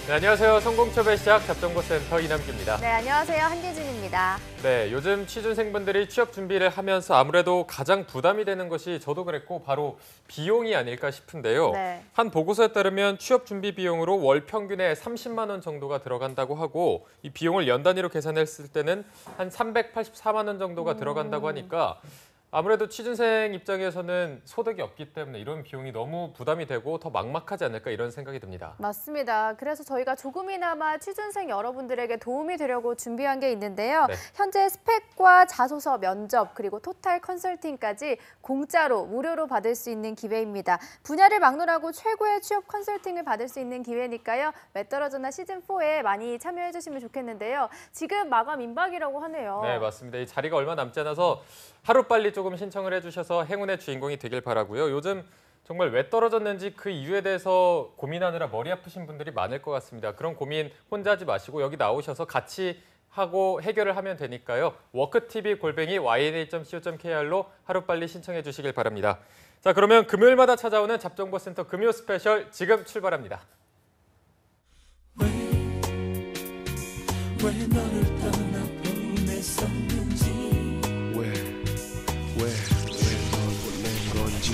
네, 안녕하세요. 성공취업의 시작 잡정보센터 이남규입니다. 네, 안녕하세요. 한기준입니다. 네, 요즘 취준생분들이 취업 준비를 하면서 아무래도 가장 부담이 되는 것이 저도 그랬고 바로 비용이 아닐까 싶은데요. 네. 한 보고서에 따르면 취업 준비 비용으로 월 평균에 30만 원 정도가 들어간다고 하고 이 비용을 연 단위로 계산했을 때는 한 384만 원 정도가 들어간다고 하니까 아무래도 취준생 입장에서는 소득이 없기 때문에 이런 비용이 너무 부담이 되고 더 막막하지 않을까 이런 생각이 듭니다. 맞습니다. 그래서 저희가 조금이나마 취준생 여러분들에게 도움이 되려고 준비한 게 있는데요. 네. 현재 스펙과 자소서 면접 그리고 토탈 컨설팅까지 공짜로 무료로 받을 수 있는 기회입니다. 분야를 막론하고 최고의 취업 컨설팅을 받을 수 있는 기회니까요. 왜 떨어졌나 시즌4에 많이 참여해 주시면 좋겠는데요. 지금 마감 임박이라고 하네요. 네, 맞습니다. 이 자리가 얼마 남지 않아서 하루빨리 조금 신청을 해주셔서 행운의 주인공이 되길 바라고요. 요즘 정말 왜 떨어졌는지 그 이유에 대해서 고민하느라 머리 아프신 분들이 많을 것 같습니다. 그런 고민 혼자 하지 마시고 여기 나오셔서 같이 하고 해결을 하면 되니까요. worktv@yna.co.kr로 하루빨리 신청해 주시길 바랍니다. 자, 그러면 금요일마다 찾아오는 잡정보센터 금요 스페셜 지금 출발합니다. 왜 너를 떠나보냈었는지 왜 널 보낸 건지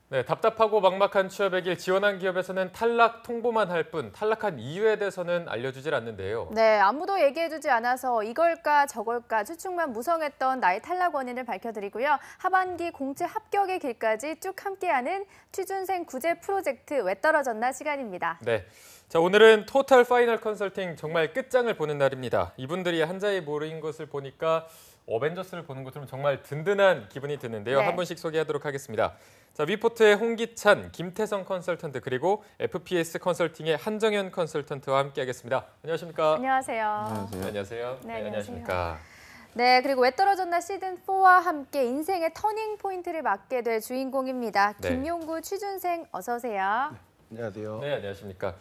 네, 답답하고 막막한 취업의 길 지원한 기업에서는 탈락 통보만 할 뿐 탈락한 이유에 대해서는 알려주질 않는데요. 네, 아무도 얘기해주지 않아서 이걸까 저걸까 추측만 무성했던 나의 탈락 원인을 밝혀드리고요. 하반기 공채 합격의 길까지 쭉 함께하는 취준생 구제 프로젝트 왜 떨어졌나 시간입니다. 네, 자 오늘은 토탈 파이널 컨설팅 정말 끝장을 보는 날입니다. 이분들이 한 자리에 모인 것을 보니까 어벤져스를 보는 것처럼 정말 든든한 기분이 드는데요. 네. 한 분씩 소개하도록 하겠습니다. 자, 위포트의 홍기찬, 김태성 컨설턴트 그리고 FPS 컨설팅의 한정현 컨설턴트와 함께하겠습니다. 안녕하십니까? 안녕하세요. 네, 안녕하세요. 네, 안녕하세요. 안녕하십니까? 네, 그리고 왜 떨어졌나 시즌4와 함께 인생의 터닝 포인트를 맞게 될 주인공입니다. 네. 김용구 취준생 어서 오세요. 안녕하세요. 네, 안녕하십니까?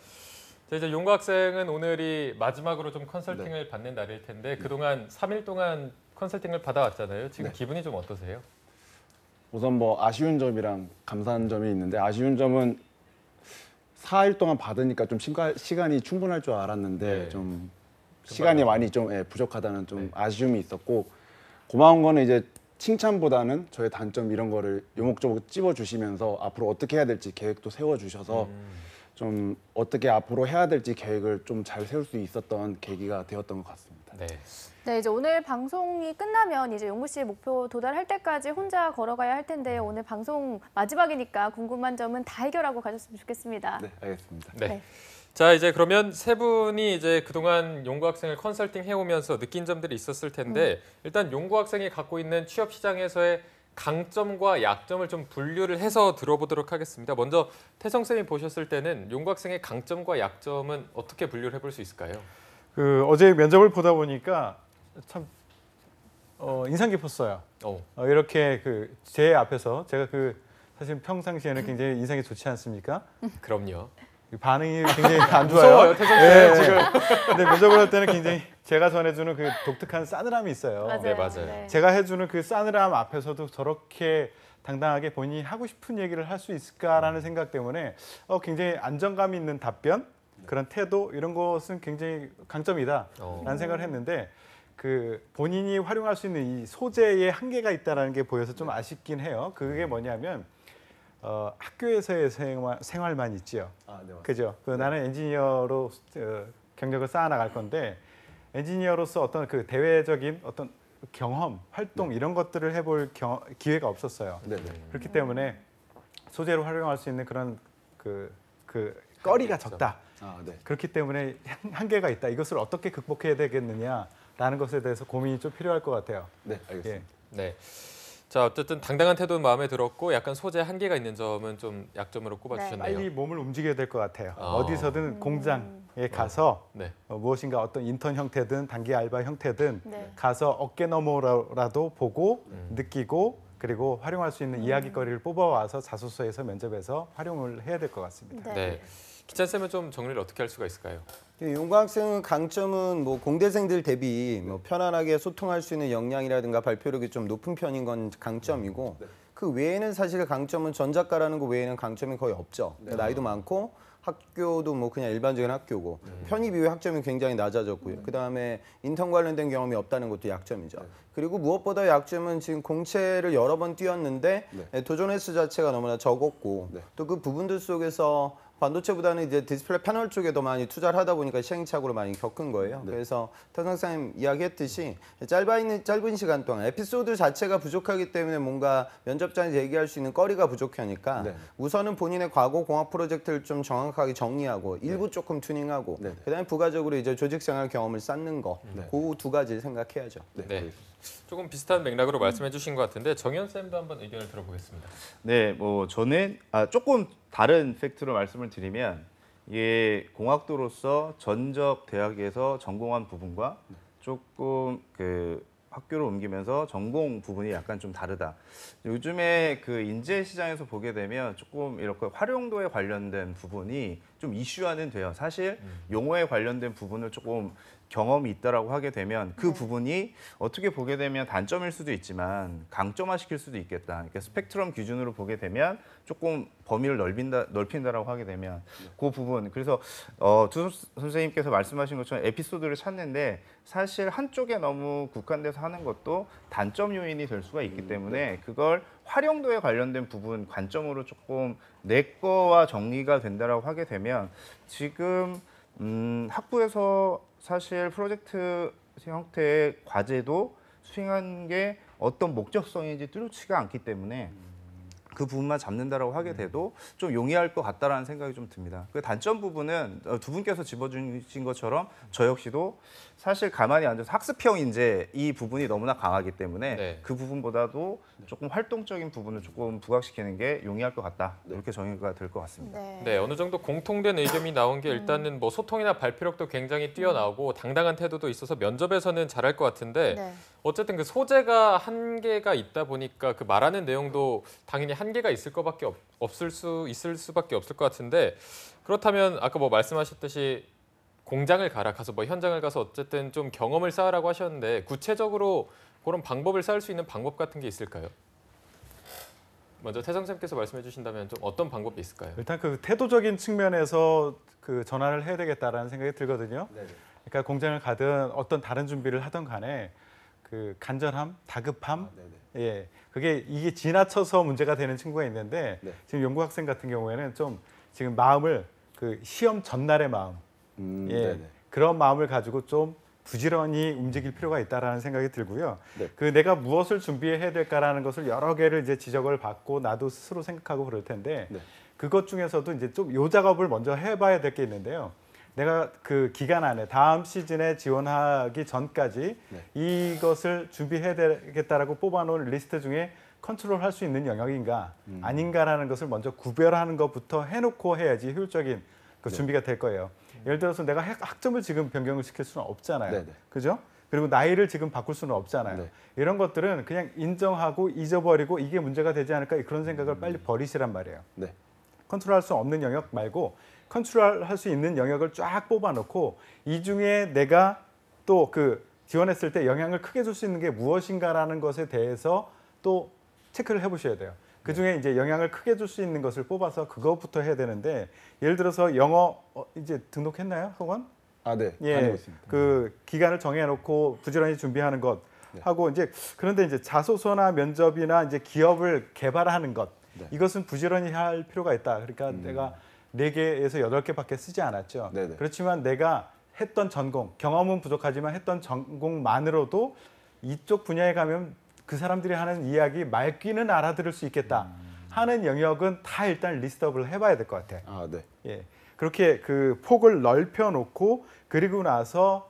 자, 이제 용구 학생은 오늘이 마지막으로 좀 컨설팅을 받는 날일 텐데 그동안 3일 동안 컨설팅을 받아왔잖아요. 지금 네. 기분이 좀 어떠세요? 우선 뭐 아쉬운 점이랑 감사한 점이 있는데 아쉬운 점은 4일 동안 받으니까 좀 시간이 충분할 줄 알았는데 네. 좀 시간이 많이 좀 부족하다는 좀 네. 아쉬움이 있었고 고마운 거는 이제 칭찬보다는 저의 단점 이런 거를 요목조목 찝어주시면서 앞으로 어떻게 해야 될지 계획도 세워주셔서 좀 어떻게 앞으로 해야 될지 계획을 좀 잘 세울 수 있었던 계기가 되었던 것 같습니다. 네. 네, 이제 오늘 방송이 끝나면 이제 용구 씨의 목표 도달할 때까지 혼자 걸어가야 할 텐데 오늘 방송 마지막이니까 궁금한 점은 다 해결하고 가셨으면 좋겠습니다. 네, 알겠습니다. 네. 네. 자, 이제 그러면 세 분이 이제 그동안 용구 학생을 컨설팅 해오면서 느낀 점들이 있었을 텐데 일단 용구 학생이 갖고 있는 취업 시장에서의 강점과 약점을 좀 분류를 해서 들어보도록 하겠습니다. 먼저 태성 쌤이 보셨을 때는 용구 학생의 강점과 약점은 어떻게 분류를 해볼 수 있을까요? 어제 면접을 보다 보니까 참 인상 깊었어요. 이렇게 제 앞에서 제가 사실 평상시에는 굉장히 인상이 좋지 않습니까? 그럼요. 반응이 굉장히 안 좋아요. 무서워요, 태성 쌤 네. 지금. 근데 면접을 할 때는 굉장히 제가 전해주는 그 독특한 싸늘함이 있어요. 맞아요. 네, 맞아요. 네. 제가 해주는 그 싸늘함 앞에서도 저렇게 당당하게 본인이 하고 싶은 얘기를 할 수 있을까라는 생각 때문에 굉장히 안정감 있는 답변, 그런 태도 이런 것은 굉장히 강점이다라는 생각을 했는데 본인이 활용할 수 있는 이 소재의 한계가 있다는 게 보여서 좀 아쉽긴 해요. 그게 뭐냐면 학교에서의 생활만 있지요. 네, 맞습니다. 그죠? 나는 엔지니어로 경력을 쌓아나갈 건데 엔지니어로서 어떤 대외적인 어떤 경험, 활동 이런 것들을 해볼 기회가 없었어요. 네. 그렇기 때문에 소재로 활용할 수 있는 그런 거리가 적다. 네. 그렇기 때문에 한계가 있다. 이것을 어떻게 극복해야 되겠느냐라는 것에 대해서 고민이 좀 필요할 것 같아요. 네, 알겠습니다. 예. 네. 자, 어쨌든 당당한 태도는 마음에 들었고 약간 소재 한계가 있는 점은 좀 약점으로 꼽아주셨네요. 빨리 몸을 움직여야 될 것 같아요. 아. 어디서든 공장에 가서 네. 무엇인가 어떤 인턴 형태든 단기 알바 형태든 네. 가서 어깨 너머라도 보고 느끼고 그리고 활용할 수 있는 이야기거리를 뽑아와서 자소서에서 면접에서 활용을 해야 될 것 같습니다. 네. 기찬 쌤은 좀 정리를 어떻게 할 수가 있을까요? 용구 학생은 강점은 뭐 공대생들 대비 뭐 편안하게 소통할 수 있는 역량이라든가 발표력이 좀 높은 편인 건 강점이고 그 외에는 사실 강점은 전작가라는 거 외에는 강점이 거의 없죠. 그러니까 나이도 많고 학교도 뭐 그냥 일반적인 학교고 편입 이후에 학점이 굉장히 낮아졌고요. 그다음에 인턴 관련된 경험이 없다는 것도 약점이죠. 그리고 무엇보다 약점은 지금 공채를 여러 번 뛰었는데 도전 횟수 자체가 너무나 적었고 또 그 부분들 속에서 반도체보다는 이제 디스플레이 패널 쪽에 더 많이 투자를 하다 보니까 시행착오를 많이 겪은 거예요. 그래서 태성쌤 이야기했듯이 짧은 시간 동안 에피소드 자체가 부족하기 때문에 뭔가 면접장에서 얘기할 수 있는 거리가 부족하니까 우선은 본인의 과거 공학 프로젝트를 좀 정확하게 정리하고 일부 조금 튜닝하고 그다음에 부가적으로 이제 조직생활 경험을 쌓는 거, 그 두 가지를 생각해야죠. 네. 조금 비슷한 맥락으로 말씀해 주신 것 같은데 정현 쌤도 한번 의견을 들어보겠습니다. 네, 뭐 저는 조금 다른 팩트로 말씀을 드리면 이게 공학도로서 전적 대학에서 전공한 부분과 조금 그 학교를 옮기면서 전공 부분이 약간 좀 다르다. 요즘에 그 인재 시장에서 보게 되면 조금 이렇게 활용도에 관련된 부분이 좀 이슈화는 돼요. 사실 용어에 관련된 부분을 조금 경험이 있다라고 하게 되면 그 부분이 어떻게 보게 되면 단점일 수도 있지만 강점화시킬 수도 있겠다. 그러니까 스펙트럼 기준으로 보게 되면 조금 범위를 넓힌다라고 하게 되면 그 부분. 그래서 두 선생님께서 말씀하신 것처럼 에피소드를 찾는데 사실 한쪽에 너무 국한돼서 하는 것도 단점 요인이 될 수가 있기 때문에 그걸 활용도에 관련된 부분 관점으로 조금 내 거와 정리가 된다라고 하게 되면 지금 학부에서 사실 프로젝트 형태의 과제도 수행한 게 어떤 목적성인지 뚜렷치가 않기 때문에 그 부분만 잡는다라고 하게 돼도 좀 용이할 것 같다라는 생각이 좀 듭니다. 그 단점 부분은 두 분께서 짚어주신 것처럼 저 역시도 사실 가만히 앉아서 학습형 인재 이 부분이 너무나 강하기 때문에 그 부분보다도 조금 활동적인 부분을 조금 부각시키는 게 용이할 것 같다. 이렇게 정의가 될 것 같습니다. 네, 어느 정도 공통된 의견이 나온 게 일단은 뭐 소통이나 발표력도 굉장히 뛰어나고 당당한 태도도 있어서 면접에서는 잘할 것 같은데 어쨌든 그 소재가 한계가 있다 보니까 그 말하는 내용도 당연히 한계가 있을 수밖에 없을 것 같은데 그렇다면 아까 뭐 말씀하셨듯이 공장을 가서 뭐 현장을 가서 어쨌든 좀 경험을 쌓으라고 하셨는데 구체적으로 그런 방법을 쌓을 수 있는 방법 같은 게 있을까요? 먼저 태성 쌤께서 말씀해 주신다면 좀 어떤 방법이 있을까요? 일단 그 태도적인 측면에서 그 전환을 해야 되겠다라는 생각이 들거든요. 그러니까 공장을 가든 어떤 다른 준비를 하든 간에 그 간절함, 다급함, 예, 이게 지나쳐서 문제가 되는 친구가 있는데 지금 연구 학생 같은 경우에는 좀 지금 마음을 그 시험 전날의 마음, 그런 마음을 가지고 좀 부지런히 움직일 필요가 있다라는 생각이 들고요. 그 내가 무엇을 준비해야 될까라는 것을 여러 개를 이제 지적을 받고 나도 스스로 생각하고 그럴 텐데 그것 중에서도 이제 좀 요 작업을 먼저 해봐야 될 게 있는데요. 내가 그 기간 안에 다음 시즌에 지원하기 전까지 이것을 준비해야 되겠다라고 뽑아놓은 리스트 중에 컨트롤할 수 있는 영역인가 아닌가라는 것을 먼저 구별하는 것부터 해놓고 해야지 효율적인 그 준비가 될 거예요. 예를 들어서 내가 학점을 지금 변경을 시킬 수는 없잖아요. 그죠? 그리고 나이를 지금 바꿀 수는 없잖아요. 이런 것들은 그냥 인정하고 잊어버리고 이게 문제가 되지 않을까 그런 생각을 빨리 버리시란 말이에요. 컨트롤할 수 없는 영역 말고 컨트롤할 수 있는 영역을 쫙 뽑아놓고 이 중에 내가 또 그 지원했을 때 영향을 크게 줄 수 있는 게 무엇인가라는 것에 대해서 또 체크를 해보셔야 돼요. 그 중에 이제 영향을 크게 줄 수 있는 것을 뽑아서 그것부터 해야 되는데 예를 들어서 영어 이제 등록했나요, 성원? 네. 예, 다니고 있습니다. 그 기간을 정해놓고 부지런히 준비하는 것 하고 이제 그런데 이제 자소서나 면접이나 이제 기업을 개발하는 것 이것은 부지런히 할 필요가 있다. 그러니까 내가 4개에서 8개밖에 쓰지 않았죠. 그렇지만 내가 했던 전공, 경험은 부족하지만 했던 전공만으로도 이쪽 분야에 가면 그 사람들이 하는 이야기 말귀는 알아들을 수 있겠다 하는 영역은 다 일단 리스트업을 해봐야 될 것 같아요. 예, 그렇게 그 폭을 넓혀놓고 그리고 나서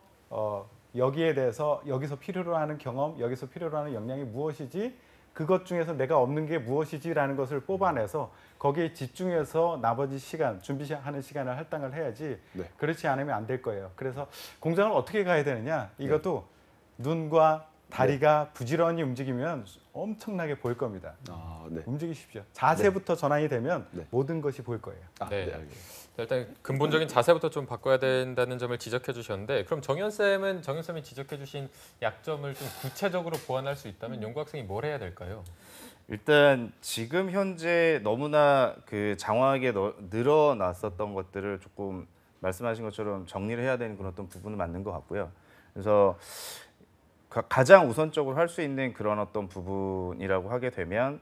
여기에 대해서 여기서 필요로 하는 경험, 여기서 필요로 하는 역량이 무엇이지 그것 중에서 내가 없는 게 무엇이지라는 것을 뽑아내서 거기에 집중해서 나머지 시간, 준비하는 시간을 할당을 해야지 그렇지 않으면 안 될 거예요. 그래서 공장을 어떻게 가야 되느냐 이것도 눈과 다리가 부지런히 움직이면 엄청나게 보일 겁니다. 움직이십시오. 자세부터 전환이 되면 모든 것이 보일 거예요. 일단 근본적인 자세부터 좀 바꿔야 된다는 점을 지적해 주셨는데 그럼 정현 쌤이 지적해 주신 약점을 좀 구체적으로 보완할 수 있다면 연구 학생이 뭘 해야 될까요? 일단 지금 현재 너무나 그 장황하게 늘어났었던 것들을 조금 말씀하신 것처럼 정리를 해야 되는 그런 어떤 부분은 맞는 것 같고요. 그래서 가장 우선적으로 할 수 있는 그런 어떤 부분이라고 하게 되면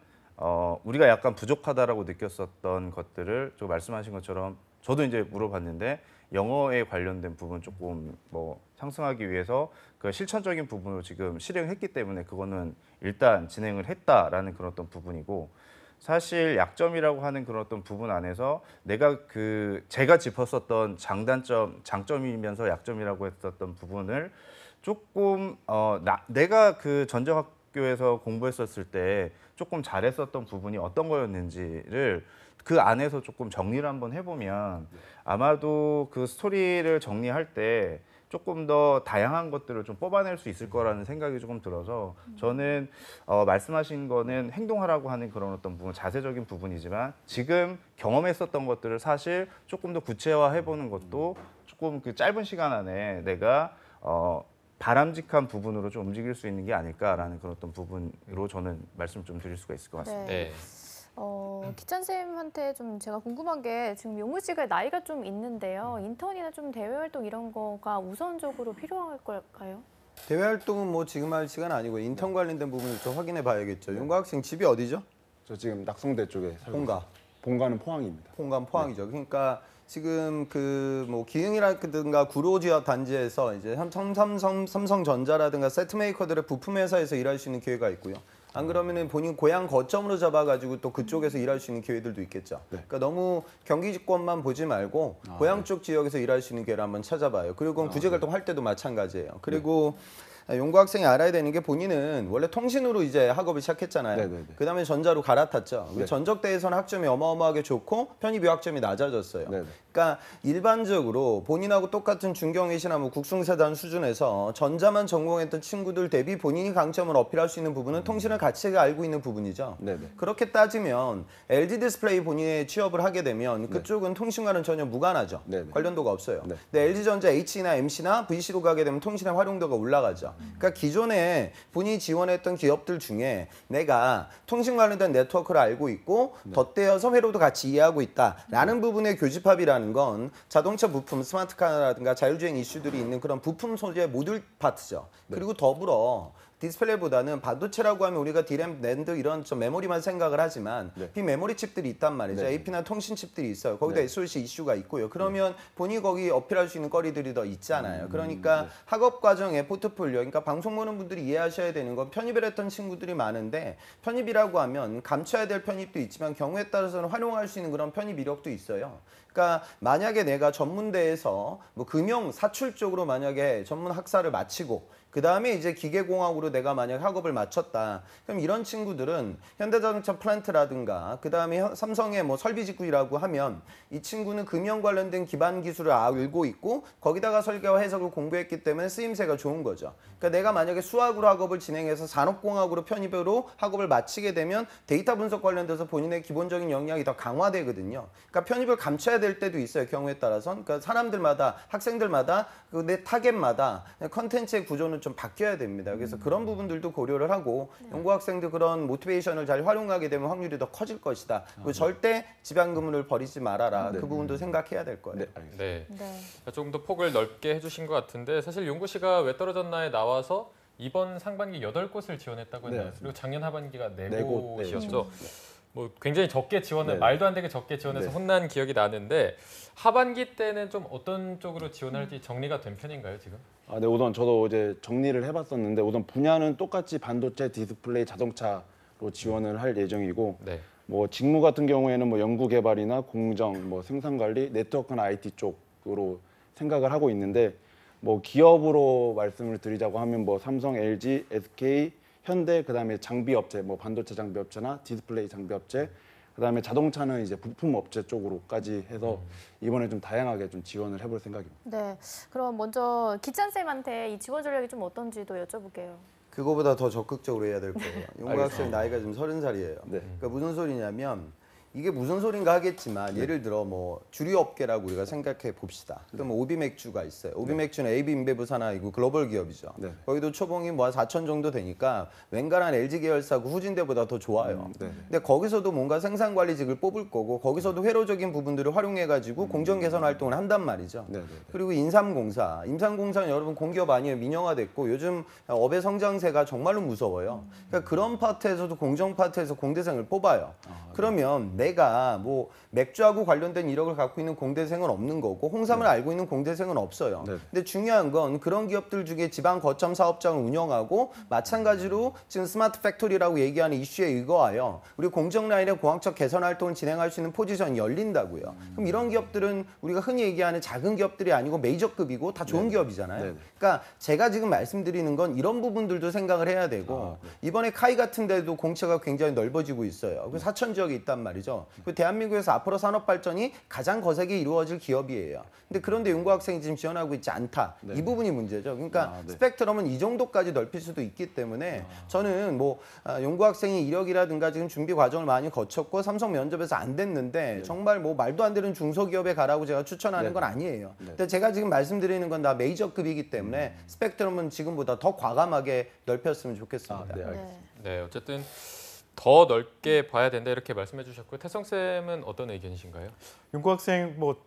우리가 약간 부족하다라고 느꼈었던 것들을 좀 말씀하신 것처럼 저도 이제 물어봤는데 영어에 관련된 부분 조금 뭐 상승하기 위해서 그 실천적인 부분으로 지금 실행했기 때문에 그거는 일단 진행을 했다라는 그런 어떤 부분이고 사실 약점이라고 하는 그런 어떤 부분 안에서 내가 제가 짚었었던 장점이면서 약점이라고 했었던 부분을 조금 내가 그 전자학교에서 공부했었을 때 조금 잘했었던 부분이 어떤 거였는지를 그 안에서 조금 정리를 한번 해보면 아마도 그 스토리를 정리할 때 조금 더 다양한 것들을 좀 뽑아낼 수 있을 거라는 생각이 조금 들어서 저는 말씀하신 거는 행동하라고 하는 그런 어떤 부분, 자세적인 부분이지만 지금 경험했었던 것들을 사실 조금 더 구체화해보는 것도 조금 그 짧은 시간 안에 내가 바람직한 부분으로 좀 움직일 수 있는 게 아닐까라는 그런 어떤 부분으로 저는 말씀 좀 드릴 수가 있을 것 같습니다. 네. 기찬 쌤한테 좀 제가 궁금한 게 지금 용구 씨가 나이가 좀 있는데요. 인턴이나 좀 대외 활동 이런 거가 우선적으로 필요할 걸까요? 대외 활동은 뭐 지금 할 시간 아니고 인턴 관련된 부분을 좀 확인해 봐야겠죠. 용과 학생 집이 어디죠? 저 지금 낙성대 쪽에 살고 본가. 있어요. 본가는 포항입니다. 홍감 포항이죠. 그러니까 지금 그 뭐 기흥이라든가 구로 지역 단지에서 이제 삼성전자라든가 세트메이커들의 부품 회사에서 일할 수 있는 기회가 있고요. 안 그러면은 본인 고향 거점으로 잡아가지고 또 그쪽에서 일할 수 있는 기회들도 있겠죠. 그러니까 너무 경기지권만 보지 말고 고향 쪽 지역에서 일할 수 있는 기회를 한번 찾아봐요. 그리고 구직활동 할 때도 마찬가지예요. 그리고 용구 학생이 알아야 되는 게 본인은 원래 통신으로 이제 학업을 시작했잖아요. 네네네. 그다음에 전자로 갈아탔죠. 네. 전적대에서는 학점이 어마어마하게 좋고 편입 학점이 낮아졌어요. 네네. 그러니까 일반적으로 본인하고 똑같은 중경외시나 뭐 국승세단 수준에서 전자만 전공했던 친구들 대비 본인이 강점을 어필할 수 있는 부분은 통신을 같이 알고 있는 부분이죠. 네네. 그렇게 따지면 LG 디스플레이 본인의 취업을 하게 되면 그쪽은 통신과는 전혀 무관하죠. 네네. 관련도가 없어요. 네. 근데 LG전자 H나 MC나 VC로 가게 되면 통신의 활용도가 올라가죠. 그러니까 기존에 본인이 지원했던 기업들 중에 내가 통신 관련된 네트워크를 알고 있고 덧대어서 회로도 같이 이해하고 있다라는 부분의 교집합이라는 건 자동차 부품, 스마트카라든가 자율주행 이슈들이 있는 그런 부품 소재 모듈 파트죠. 그리고 더불어 디스플레이보다는 반도체라고 하면 우리가 디램, 낸드 이런 좀 메모리만 생각을 하지만 비메모리 칩들이 있단 말이죠. AP나 통신 칩들이 있어요. 거기다 SoC 이슈가 있고요. 그러면 본인이 거기 어필할 수 있는 거리들이 더 있잖아요. 그러니까 학업 과정의 포트폴리오, 그러니까 방송 보는 분들이 이해하셔야 되는 건 편입을 했던 친구들이 많은데 편입이라고 하면 감춰야 될 편입도 있지만 경우에 따라서는 활용할 수 있는 그런 편입 이력도 있어요. 그러니까 만약에 내가 전문대에서 뭐 금융 사출 쪽으로 만약에 전문 학사를 마치고 그 다음에 이제 기계공학으로 내가 만약 학업을 마쳤다. 그럼 이런 친구들은 현대자동차 플랜트라든가 그 다음에 삼성의 뭐 설비직구라고 하면 이 친구는 금융 관련된 기반 기술을 알고 있고 거기다가 설계와 해석을 공부했기 때문에 쓰임새가 좋은 거죠. 그러니까 내가 만약에 수학으로 학업을 진행해서 산업공학으로 편입으로 학업을 마치게 되면 데이터 분석 관련돼서 본인의 기본적인 역량이 더 강화되거든요. 그러니까 편입을 감춰야 될 때도 있어요. 경우에 따라서는. 그러니까 사람들마다 학생들마다 내 타겟마다 컨텐츠의 구조는 좀 바뀌어야 됩니다. 그래서 그런 부분들도 고려를 하고 연구 학생도 그런 모티베이션을 잘 활용하게 되면 확률이 더 커질 것이다. 그리고 절대 지방근무를 버리지 말아라. 그 부분도 생각해야 될 거예요. 네. 네. 조금 더 폭을 넓게 해주신 것 같은데 사실 용구 씨가 왜 떨어졌나에 나와서 이번 상반기 8곳을 지원했다고 했나요? 네. 그리고 작년 하반기가 네 곳, 4곳이었죠. 뭐 굉장히 적게 지원을 네. 말도 안 되게 적게 지원해서 네. 혼난 기억이 나는데 하반기 때는 좀 어떤 쪽으로 지원할지 정리가 된 편인가요 지금? 네, 우선 저도 이제 정리를 해봤었는데 우선 분야는 똑같이 반도체, 디스플레이, 자동차로 지원을 할 예정이고 네. 뭐 직무 같은 경우에는 뭐 연구개발이나 공정, 뭐 생산관리, 네트워크나 IT 쪽으로 생각을 하고 있는데 뭐 기업으로 말씀을 드리자고 하면 뭐 삼성, LG, SK, 현대, 그다음에 장비업체, 뭐 반도체 장비업체나 디스플레이 장비업체, 그다음에 자동차는 이제 부품업체 쪽으로까지 해서 이번에 좀 다양하게 좀 지원을 해볼 생각입니다. 네. 그럼 먼저 기찬 쌤한테 이 지원 전략이 좀 어떤지도 여쭤볼게요. 그거보다 더 적극적으로 해야 될 거예요. 용구 학생 나이가 지금 30살이에요. 네. 그러니까 무슨 소리냐면 이게 무슨 소린가 하겠지만 예를 들어 뭐 주류업계라고 우리가 생각해 봅시다. 그럼 오비맥주가 있어요. 오비맥주는 AB 인베브 산하이고 글로벌 기업이죠. 네. 거기도 초봉이 뭐 4천 정도 되니까 웬간한 LG 계열사고 후진대보다 더 좋아요. 네. 근데 거기서도 뭔가 생산관리직을 뽑을 거고 거기서도 회로적인 부분들을 활용해가지고 공정 개선 활동을 한단 말이죠. 네. 그리고 인삼공사는 여러분 공기업 아니에요. 민영화됐고 요즘 업의 성장세가 정말로 무서워요. 그러니까 그런 파트에서도 공정 파트에서 공대생을 뽑아요. 그러면 내가 뭐 맥주하고 관련된 이력을 갖고 있는 공대생은 없는 거고 홍삼을 알고 있는 공대생은 없어요. 네. 근데 중요한 건 그런 기업들 중에 지방 거점 사업장을 운영하고 마찬가지로 지금 스마트 팩토리라고 얘기하는 이슈에 의거하여 우리 공정 라인의 공학적 개선 활동을 진행할 수 있는 포지션이 열린다고요. 그럼 이런 기업들은 우리가 흔히 얘기하는 작은 기업들이 아니고 메이저급이고 다 좋은 기업이잖아요. 네. 그러니까 제가 지금 말씀드리는 건 이런 부분들도 생각을 해야 되고 이번에 카이 같은 데도 공채가 굉장히 넓어지고 있어요. 그 사천 지역에 있단 말이죠. 그 대한민국에서 앞으로 산업 발전이 가장 거세게 이루어질 기업이에요. 근데 그런데 연구 학생이 지금 지원하고 있지 않다. 이 부분이 문제죠. 그러니까 스펙트럼은 이 정도까지 넓힐 수도 있기 때문에 저는 뭐 연구 학생이 이력이라든가 지금 준비 과정을 많이 거쳤고 삼성 면접에서 안 됐는데 정말 뭐 말도 안 되는 중소기업에 가라고 제가 추천하는 건 아니에요. 근데 제가 지금 말씀드리는 건 다 메이저급이기 때문에 스펙트럼은 지금보다 더 과감하게 넓혔으면 좋겠습니다. 네, 알겠습니다. 네, 어쨌든 더 넓게 봐야 된다 이렇게 말씀해 주셨고요. 태성 쌤은 어떤 의견이신가요? 연구학생 뭐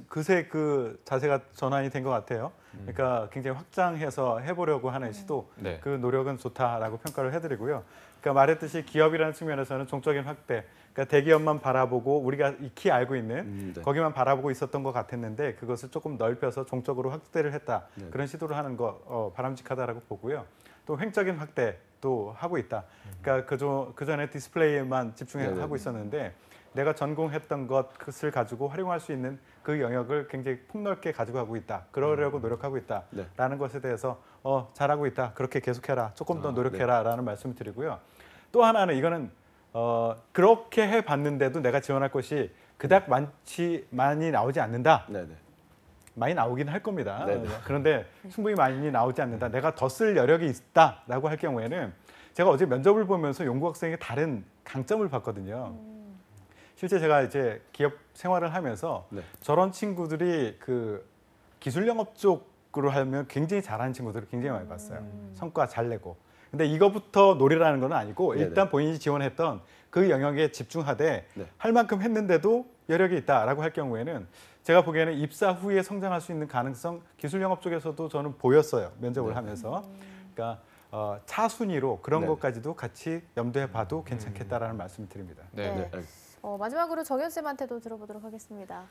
그새 그 자세가 전환이 된 것 같아요. 그러니까 굉장히 확장해서 해보려고 하는 시도, 네. 그 노력은 좋다라고 평가를 해드리고요. 그러니까 말했듯이 기업이라는 측면에서는 종적인 확대, 그러니까 대기업만 바라보고 우리가 익히 알고 있는 네. 거기만 바라보고 있었던 것 같았는데 그것을 조금 넓혀서 종적으로 확대를 했다. 네. 그런 시도를 하는 거 바람직하다라고 보고요. 또 횡적인 확대도 하고 있다. 그러니까 그 전에 디스플레이에만 집중해서 네, 하고 네. 있었는데 내가 전공했던 것을 가지고 활용할 수 있는 그 영역을 굉장히 폭넓게 가지고 가고 있다. 그러려고 노력하고 있다라는 것에 대해서 잘하고 있다. 그렇게 계속해라. 조금 더 노력해라라는 말씀을 드리고요. 또 하나는 이거는 그렇게 해봤는데도 내가 지원할 것이 그닥 많이 나오지 않는다. 네. 많이 나오긴 할 겁니다. 네네. 그런데 충분히 많이 나오지 않는다. 내가 더 쓸 여력이 있다라고 할 경우에는 제가 어제 면접을 보면서 연구학생의 다른 강점을 봤거든요. 실제 제가 이제 기업 생활을 하면서 네. 저런 친구들이 그 기술 영업 쪽으로 하면 굉장히 잘하는 친구들을 굉장히 많이 봤어요. 성과 잘 내고. 근데 이거부터 노리라는 건 아니고 일단 본인이 지원했던 그 영역에 집중하되 네. 할 만큼 했는데도 여력이 있다라고 할 경우에는 제가 보기에는 입사 후에 성장할 수 있는 가능성 기술 영업 쪽에서도 저는 보였어요. 면접을 하면서. 그러니까 차순위로 그런 네. 것까지도 같이 염두에 봐도 괜찮겠다라는 말씀을 드립니다. 네. 네. 알겠습니다. 마지막으로 정현 쌤한테도 들어보도록 하겠습니다.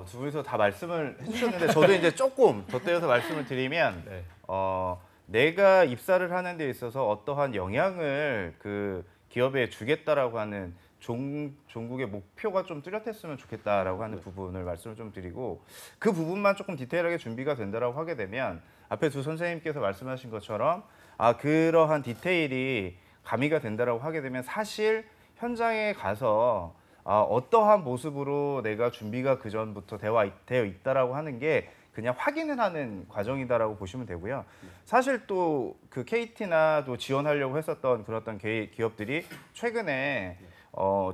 두 분이서 다 말씀을 해주셨는데 저도 이제 조금 덧대어서 말씀을 드리면 네. 내가 입사를 하는 데 있어서 어떠한 영향을 그 기업에 주겠다라고 하는 종국의 목표가 좀 뚜렷했으면 좋겠다라고 하는 부분을 말씀을 좀 드리고 그 부분만 조금 디테일하게 준비가 된다라고 하게 되면 앞에 두 선생님께서 말씀하신 것처럼 그러한 디테일이 가미가 된다라고 하게 되면 사실 현장에 가서 어떠한 모습으로 내가 준비가 그 전부터 되어 있다라고 하는 게 그냥 확인을 하는 과정이다라고 보시면 되고요. 사실 또 그 KT나 또 지원하려고 했었던 그런 어떤 기업들이 최근에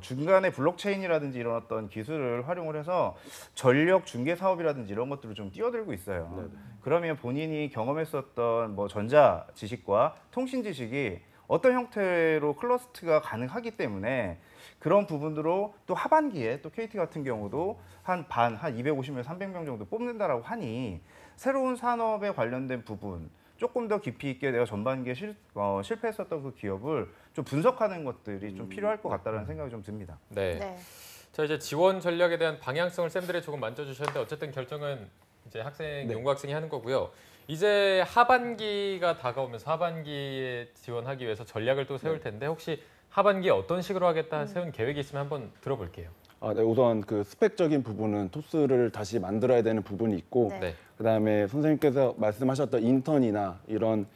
중간에 블록체인이라든지 이런 어떤 기술을 활용을 해서 전력 중개 사업이라든지 이런 것들을 좀 뛰어들고 있어요. 그러면 본인이 경험했었던 뭐 전자 지식과 통신 지식이 어떤 형태로 클러스트가 가능하기 때문에 그런 부분으로 또 하반기에 또 KT 같은 경우도 한 250명, 300명 정도 뽑는다라고 하니 새로운 산업에 관련된 부분 조금 더 깊이 있게 내가 전반기에 실패했었던 그 기업을 좀 분석하는 것들이 좀 필요할 것 같다는 생각이 좀 듭니다. 네. 네. 자, 이제 지원 전략에 대한 방향성을 쌤들이 조금 만져주셨는데 어쨌든 결정은 이제 연구 학생이 하는 거고요. 이제 하반기가 다가오면서 하반기에 지원하기 위해서 전략을 또 세울 텐데 혹시 하반기에 어떤 식으로 하겠다 세운 계획이 있으면 한번 들어볼게요. 네, 우선 그 스펙적인 부분은 토스를 다시 만들어야 되는 부분이 있고 네. 네. 그다음에 선생님께서 말씀하셨던 인턴이나 이런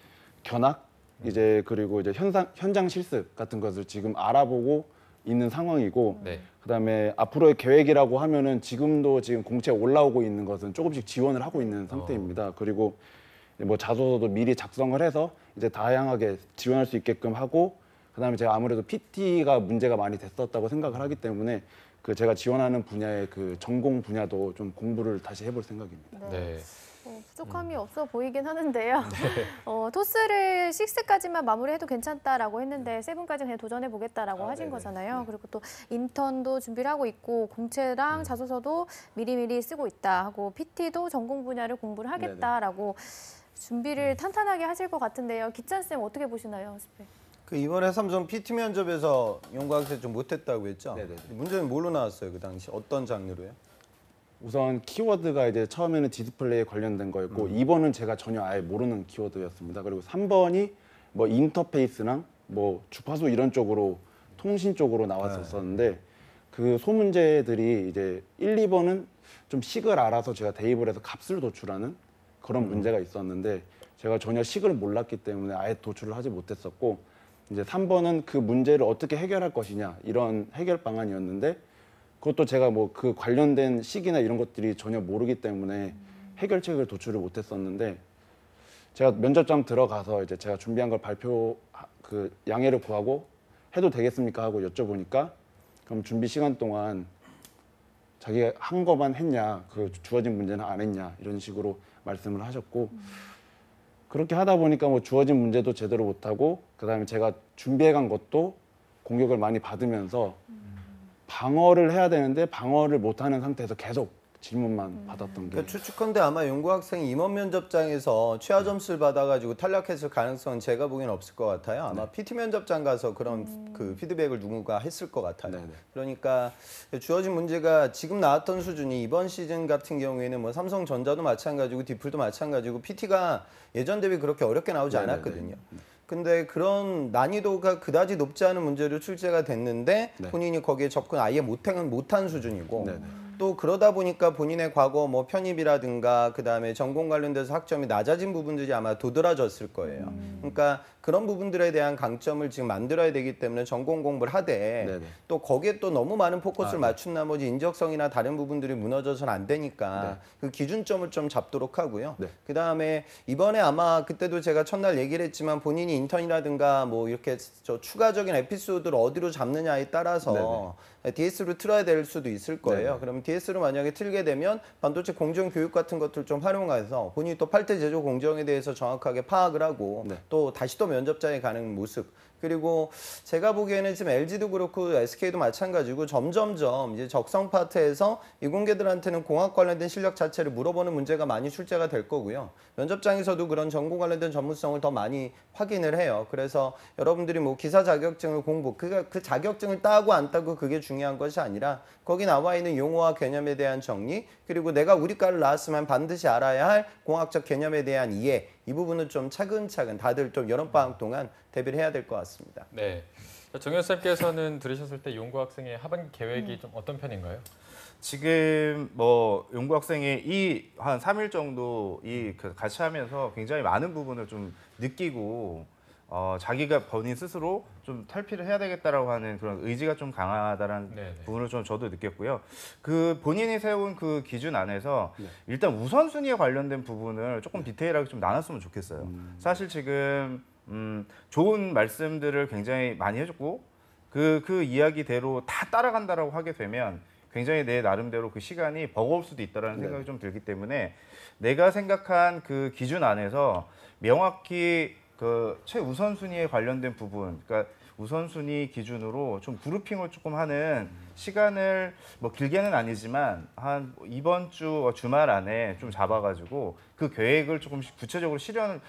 견학 이제 그리고 이제 현장 실습 같은 것을 지금 알아보고 있는 상황이고 네. 그다음에 앞으로의 계획이라고 하면은 지금도 지금 공채 올라오고 있는 것은 조금씩 지원을 하고 있는 상태입니다. 그리고 뭐 자소서도 미리 작성을 해서 이제 다양하게 지원할 수 있게끔 하고 그다음에 제가 아무래도 PT가 문제가 많이 됐었다고 생각을 하기 때문에 그 제가 지원하는 분야의 그 전공 분야도 좀 공부를 다시 해볼 생각입니다. 네. 부족함이 없어 보이긴 하는데요. 토스를 6까지만 마무리해도 괜찮다라고 했는데 7까지 그냥 도전해 보겠다라고 하신 네네. 거잖아요. 그리고 또 인턴도 준비를 하고 있고 공채랑 자소서도 미리미리 쓰고 있다 하고 PT도 전공 분야를 공부를 하겠다라고 준비를 탄탄하게 하실 것 같은데요. 기찬 쌤 어떻게 보시나요, 스펙? 그 이번에 삼성 PT 면접에서 연구학생 좀 못했다고 했죠? 네네네. 문제는 뭘로 나왔어요? 그 당시 어떤 장르로요? 우선 키워드가 이제 처음에는 디스플레이에 관련된 거였고 2번은 제가 전혀 아예 모르는 키워드였습니다. 그리고 3번이 뭐 인터페이스랑 뭐 주파수 이런 쪽으로 통신 쪽으로 나왔었는데 그 소문제들이 이제 1, 2번은 좀 식을 알아서 제가 대입을 해서 값을 도출하는 그런 문제가 있었는데 제가 전혀 식을 몰랐기 때문에 아예 도출을 하지 못했었고 이제 3번은 그 문제를 어떻게 해결할 것이냐 이런 해결 방안이었는데 그것도 제가 뭐 그 관련된 식이나 이런 것들이 전혀 모르기 때문에 해결책을 도출을 못했었는데 제가 면접장 들어가서 이제 제가 준비한 걸 그 양해를 구하고 해도 되겠습니까 하고 여쭤보니까 그럼 준비 시간 동안 자기가 한 거만 했냐 그 주어진 문제는 안 했냐 이런 식으로 말씀을 하셨고 그렇게 하다 보니까 뭐 주어진 문제도 제대로 못하고 그다음에 제가 준비해간 것도 공격을 많이 받으면서 방어를 해야 되는데 방어를 못하는 상태에서 계속 질문만 받았던 게 그러니까 추측컨대 아마 연구학생이 임원 면접장에서 최하 점수를 받아가지고 탈락했을 가능성은 제가 보기엔 없을 것 같아요. 아마 PT 면접장 가서 그런 그 피드백을 누군가 했을 것 같아요. 네네. 그러니까 주어진 문제가 지금 나왔던 수준이 이번 시즌 같은 경우에는 뭐 삼성전자도 마찬가지고 디플도 마찬가지고 PT가 예전 대비 그렇게 어렵게 나오지 네네네. 않았거든요. 근데 그런 난이도가 그다지 높지 않은 문제로 출제가 됐는데 네. 본인이 거기에 접근 아예 못한 수준이고 네네. 또 그러다 보니까 본인의 과거 뭐 편입이라든가 그다음에 전공 관련돼서 학점이 낮아진 부분들이 아마 도드라졌을 거예요. 그러니까 그런 부분들에 대한 강점을 지금 만들어야 되기 때문에 전공 공부를 하되 네네. 또 거기에 또 너무 많은 포커스를 맞춘 나머지 인적성이나 다른 부분들이 무너져서는 안 되니까 그 기준점을 좀 잡도록 하고요. 네. 그다음에 이번에 아마 그때도 제가 첫날 얘기를 했지만 본인이 인턴이라든가 뭐 이렇게 저 추가적인 에피소드를 어디로 잡느냐에 따라서 DS로 틀어야 될 수도 있을 거예요. 네네. 그러면 DS로 만약에 틀게 되면 반도체 공정 교육 같은 것들 좀 활용해서 본인이 또 8대 제조 공정에 대해서 정확하게 파악을 하고 네. 또 다시 또 면접장에 가는 모습. 그리고 제가 보기에는 지금 LG도 그렇고 SK도 마찬가지고 점점점 이제 적성 파트에서 이공계들한테는 공학 관련된 실력 자체를 물어보는 문제가 많이 출제가 될 거고요. 면접장에서도 그런 전공 관련된 전문성을 더 많이 확인을 해요. 그래서 여러분들이 뭐 기사 자격증을 공부, 그 자격증을 따고 안 따고 그게 중요한 것이 아니라 거기 나와 있는 용어와 개념에 대한 정리, 그리고 내가 우리 과를 나왔으면 반드시 알아야 할 공학적 개념에 대한 이해, 이 부분은 좀 차근차근 다들 좀 여름방학 동안 대비를 해야 될 것 같습니다. 네. 정현 쌤께서는 들으셨을 때 연구 학생의 하반기 계획이 좀 어떤 편인가요? 지금 뭐 연구 학생이 이 한 3일 정도 같이 하면서 굉장히 많은 부분을 좀 느끼고 자기가 본인 스스로 좀 탈피를 해야 되겠다라고 하는 그런 의지가 좀 강하다는 네네. 부분을 좀 저도 느꼈고요. 그 본인이 세운 그 기준 안에서 일단 우선순위에 관련된 부분을 조금 디테일하게 좀 나눴으면 좋겠어요. 사실 지금 좋은 말씀들을 굉장히 많이 해줬고 그 이야기대로 다 따라간다라고 하게 되면 굉장히 내 나름대로 그 시간이 버거울 수도 있다라는 생각이 좀 들기 때문에 내가 생각한 그 기준 안에서 명확히 그 최우선순위에 관련된 부분, 그러니까 우선순위 기준으로 좀 그루핑을 조금 하는 시간을 뭐 길게는 아니지만 한 이번 주 주말 안에 좀 잡아가지고 그 계획을 조금 구체적으로 실천을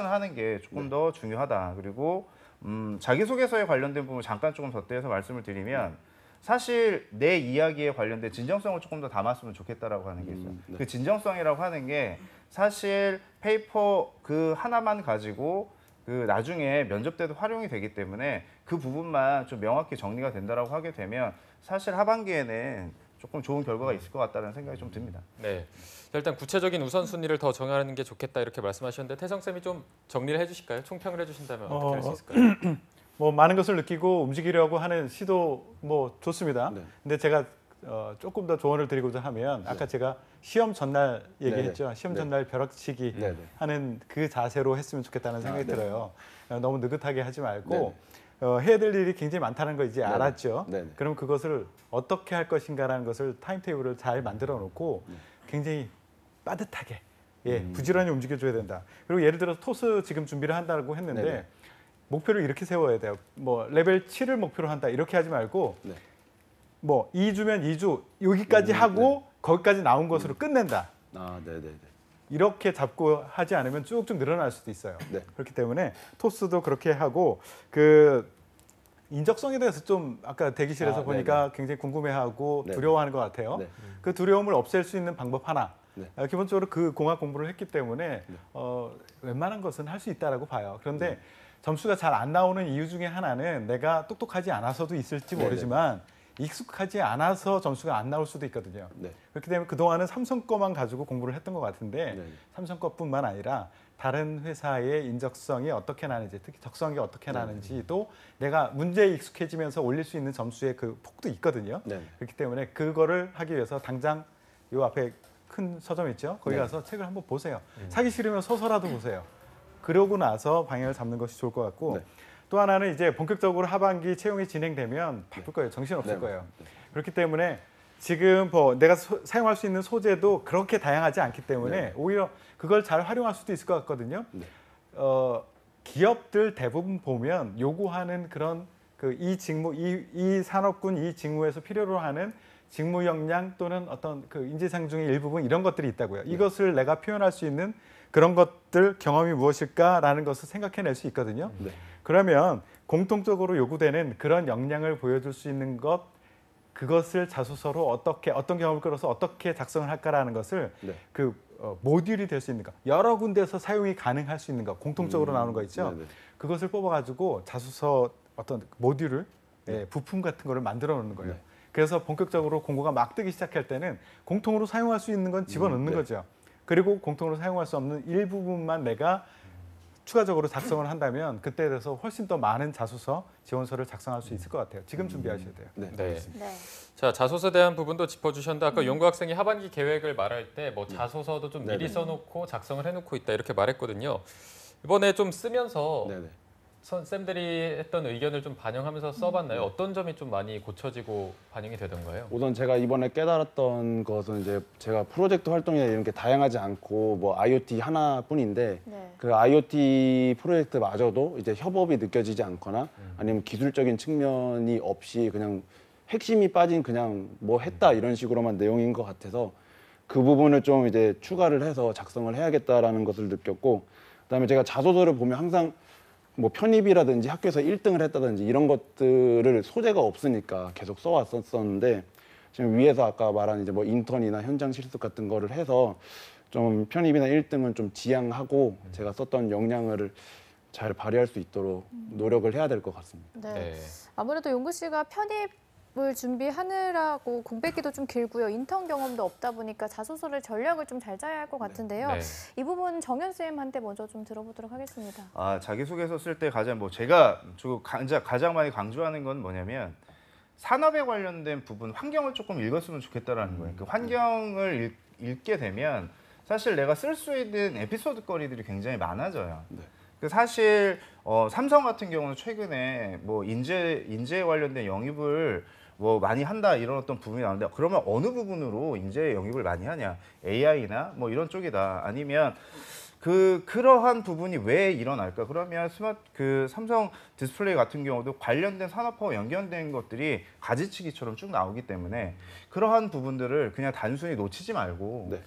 하는 게 조금 더 중요하다. 그리고 자기소개서에 관련된 부분 잠깐 조금 덧대서 말씀을 드리면 사실 내 이야기에 관련된 진정성을 조금 더 담았으면 좋겠다라고 하는 게 있어요. 그 진정성이라고 하는 게 사실 페이퍼 그 하나만 가지고 그 나중에 면접 때도 활용이 되기 때문에 그 부분만 좀 명확히 정리가 된다라고 하게 되면 사실 하반기에는 조금 좋은 결과가 있을 것 같다는 생각이 좀 듭니다. 네. 자, 일단 구체적인 우선순위를 더 정하는 게 좋겠다 이렇게 말씀하셨는데 태성 쌤이 좀 정리를 해주실까요? 총평을 해주신다면 어떻게 할 수 있을까요? 뭐 많은 것을 느끼고 움직이려고 하는 시도 뭐 좋습니다. 네. 근데 제가 조금 더 조언을 드리고자 하면 아까 제가 시험 전날 얘기했죠. 네네. 시험 네. 전날 벼락치기 네네. 하는 그 자세로 했으면 좋겠다는 생각이 들어요. 너무 느긋하게 하지 말고 네네. 해야 될 일이 굉장히 많다는 걸 이제 네네. 알았죠. 네네. 그럼 그것을 어떻게 할 것인가라는 것을 타임테이블을 잘 만들어 놓고 굉장히 빠듯하게 부지런히 움직여줘야 된다. 그리고 예를 들어서 토스 지금 준비를 한다고 했는데 네네. 목표를 이렇게 세워야 돼요. 뭐 레벨 7을 목표로 한다 이렇게 하지 말고 네. 뭐 2주면 2주 여기까지 하고 거기까지 나온 것으로 끝낸다. 아, 네네네. 이렇게 잡고 하지 않으면 쭉쭉 늘어날 수도 있어요. 네. 그렇기 때문에 토스도 그렇게 하고 그 인적성에 대해서 좀 아까 대기실에서 아, 보니까 굉장히 궁금해하고 네. 두려워하는 것 같아요. 네. 그 두려움을 없앨 수 있는 방법 하나. 네. 기본적으로 그 공학 공부를 했기 때문에 웬만한 것은 할 수 있다라고 봐요. 그런데 점수가 잘 안 나오는 이유 중에 하나는 내가 똑똑하지 않아서도 있을지 네, 모르지만 익숙하지 않아서 점수가 안 나올 수도 있거든요. 네. 그렇기 때문에 그동안은 삼성 거만 가지고 공부를 했던 것 같은데 네. 삼성 거뿐만 아니라 다른 회사의 인적성이 어떻게 나는지 특히 적성이 어떻게 네. 나는지도 내가 문제에 익숙해지면서 올릴 수 있는 점수의 그 폭도 있거든요. 네. 그렇기 때문에 그거를 하기 위해서 당장 요 앞에 큰 서점 있죠? 거기 네. 가서 책을 한번 보세요. 사기 싫으면 서서라도 보세요. 그러고 나서 방향을 잡는 것이 좋을 것 같고 네. 또 하나는 이제 본격적으로 하반기 채용이 진행되면 바쁠 거예요. 정신 없을 네. 거예요. 그렇기 때문에 지금 뭐 내가 사용할 수 있는 소재도 그렇게 다양하지 않기 때문에 네. 오히려 그걸 잘 활용할 수도 있을 것 같거든요. 네. 기업들 대부분 보면 요구하는 그런 그 이 직무, 이 산업군 이 직무에서 필요로 하는 직무 역량 또는 어떤 그 인재상 중의 일부분 이런 것들이 있다고요. 이것을 내가 표현할 수 있는 그런 것들 경험이 무엇일까라는 것을 생각해낼 수 있거든요. 네. 그러면 공통적으로 요구되는 그런 역량을 보여줄 수 있는 것 그것을 자소서로 어떻게 어떤 경험을 끌어서 어떻게 작성을 할까라는 것을 네. 그 모듈이 될 수 있는 거 여러 군데서 사용이 가능할 수 있는 거 공통적으로 나오는 거 있죠. 네네. 그것을 뽑아가지고 자소서 어떤 모듈을 부품 같은 거를 만들어 놓는 거예요. 네. 그래서 본격적으로 공고가 막 뜨기 시작할 때는 공통으로 사용할 수 있는 건 집어넣는 네. 거죠. 그리고 공통으로 사용할 수 없는 일부분만 내가 추가적으로 작성을 한다면 그때에 대해서 훨씬 더 많은 자소서, 지원서를 작성할 수 있을 것 같아요. 지금 준비하셔야 돼요. 네. 네. 네. 자, 자소서에 대한 부분도 짚어주셨는데 아까 연구 학생이 하반기 계획을 말할 때 뭐 자소서도 좀 미리 네네. 써놓고 작성을 해놓고 있다 이렇게 말했거든요. 이번에 좀 쓰면서 네네. 쌤들이 했던 의견을 좀 반영하면서 써봤나요? 어떤 점이 좀 많이 고쳐지고 반영이 되던가요? 우선 제가 이번에 깨달았던 것은 이제 제가 프로젝트 활동이나 이런 게 다양하지 않고 뭐 IoT 하나뿐인데 네. 그 IoT 프로젝트마저도 이제 협업이 느껴지지 않거나 아니면 기술적인 측면이 없이 그냥 핵심이 빠진 그냥 뭐 했다 이런 식으로만 내용인 것 같아서 그 부분을 좀 이제 추가를 해서 작성을 해야겠다라는 것을 느꼈고 그다음에 제가 자소서를 보면 항상 뭐 편입이라든지 학교에서 1등을 했다든지 이런 것들을 소재가 없으니까 계속 써왔었는데 지금 위에서 아까 말한 이제 뭐 인턴이나 현장 실습 같은 거를 해서 좀 편입이나 1등은 좀 지양하고 제가 썼던 역량을 잘 발휘할 수 있도록 노력을 해야 될 것 같습니다. 네. 네. 아무래도 용구 씨가 편입을 준비하느라고 공백기도 좀 길고요. 인턴 경험도 없다 보니까 자소서를 전략을 좀 잘 짜야 할 것 같은데요. 네. 이 부분 정현 쌤한테 먼저 좀 들어보도록 하겠습니다. 자기소개서 쓸 때 가장 제가 가장 많이 강조하는 건 뭐냐면 산업에 관련된 부분 환경을 조금 읽었으면 좋겠다라는 거예요. 그 환경을 읽게 되면 사실 내가 쓸 수 있는 에피소드 거리들이 굉장히 많아져요. 그 사실 삼성 같은 경우는 최근에 뭐 인재 관련된 영입을 뭐 많이 한다 이런 어떤 부분이 나오는데 그러면 어느 부분으로 인재 영입을 많이 하냐? AI나 뭐 이런 쪽이다. 아니면 그러한 부분이 왜 일어날까? 그러면 삼성 디스플레이 같은 경우도 관련된 산업화와 연결된 것들이 가지치기처럼 쭉 나오기 때문에 그러한 부분들을 그냥 단순히 놓치지 말고 네.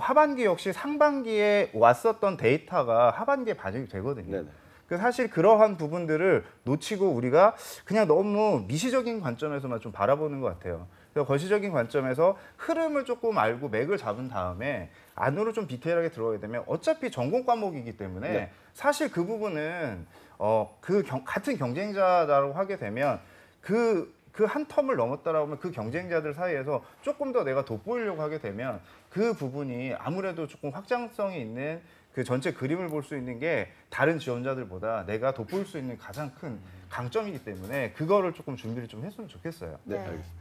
하반기 역시 상반기에 왔었던 데이터가 하반기에 반영이 되거든요. 네네. 사실 그러한 부분들을 놓치고 우리가 그냥 너무 미시적인 관점에서만 좀 바라보는 것 같아요. 그래서 거시적인 관점에서 흐름을 조금 알고 맥을 잡은 다음에 안으로 좀 디테일하게 들어가게 되면 어차피 전공 과목이기 때문에 네. 사실 그 부분은 같은 경쟁자라고 하게 되면 그 한 텀을 넘었다라고 하면 그 경쟁자들 사이에서 조금 더 내가 돋보이려고 하게 되면 그 부분이 아무래도 조금 확장성이 있는 그 전체 그림을 볼 수 있는 게 다른 지원자들보다 내가 돋보일 수 있는 가장 큰 강점이기 때문에 그거를 조금 준비를 좀 했으면 좋겠어요. 네, 네. 알겠습니다.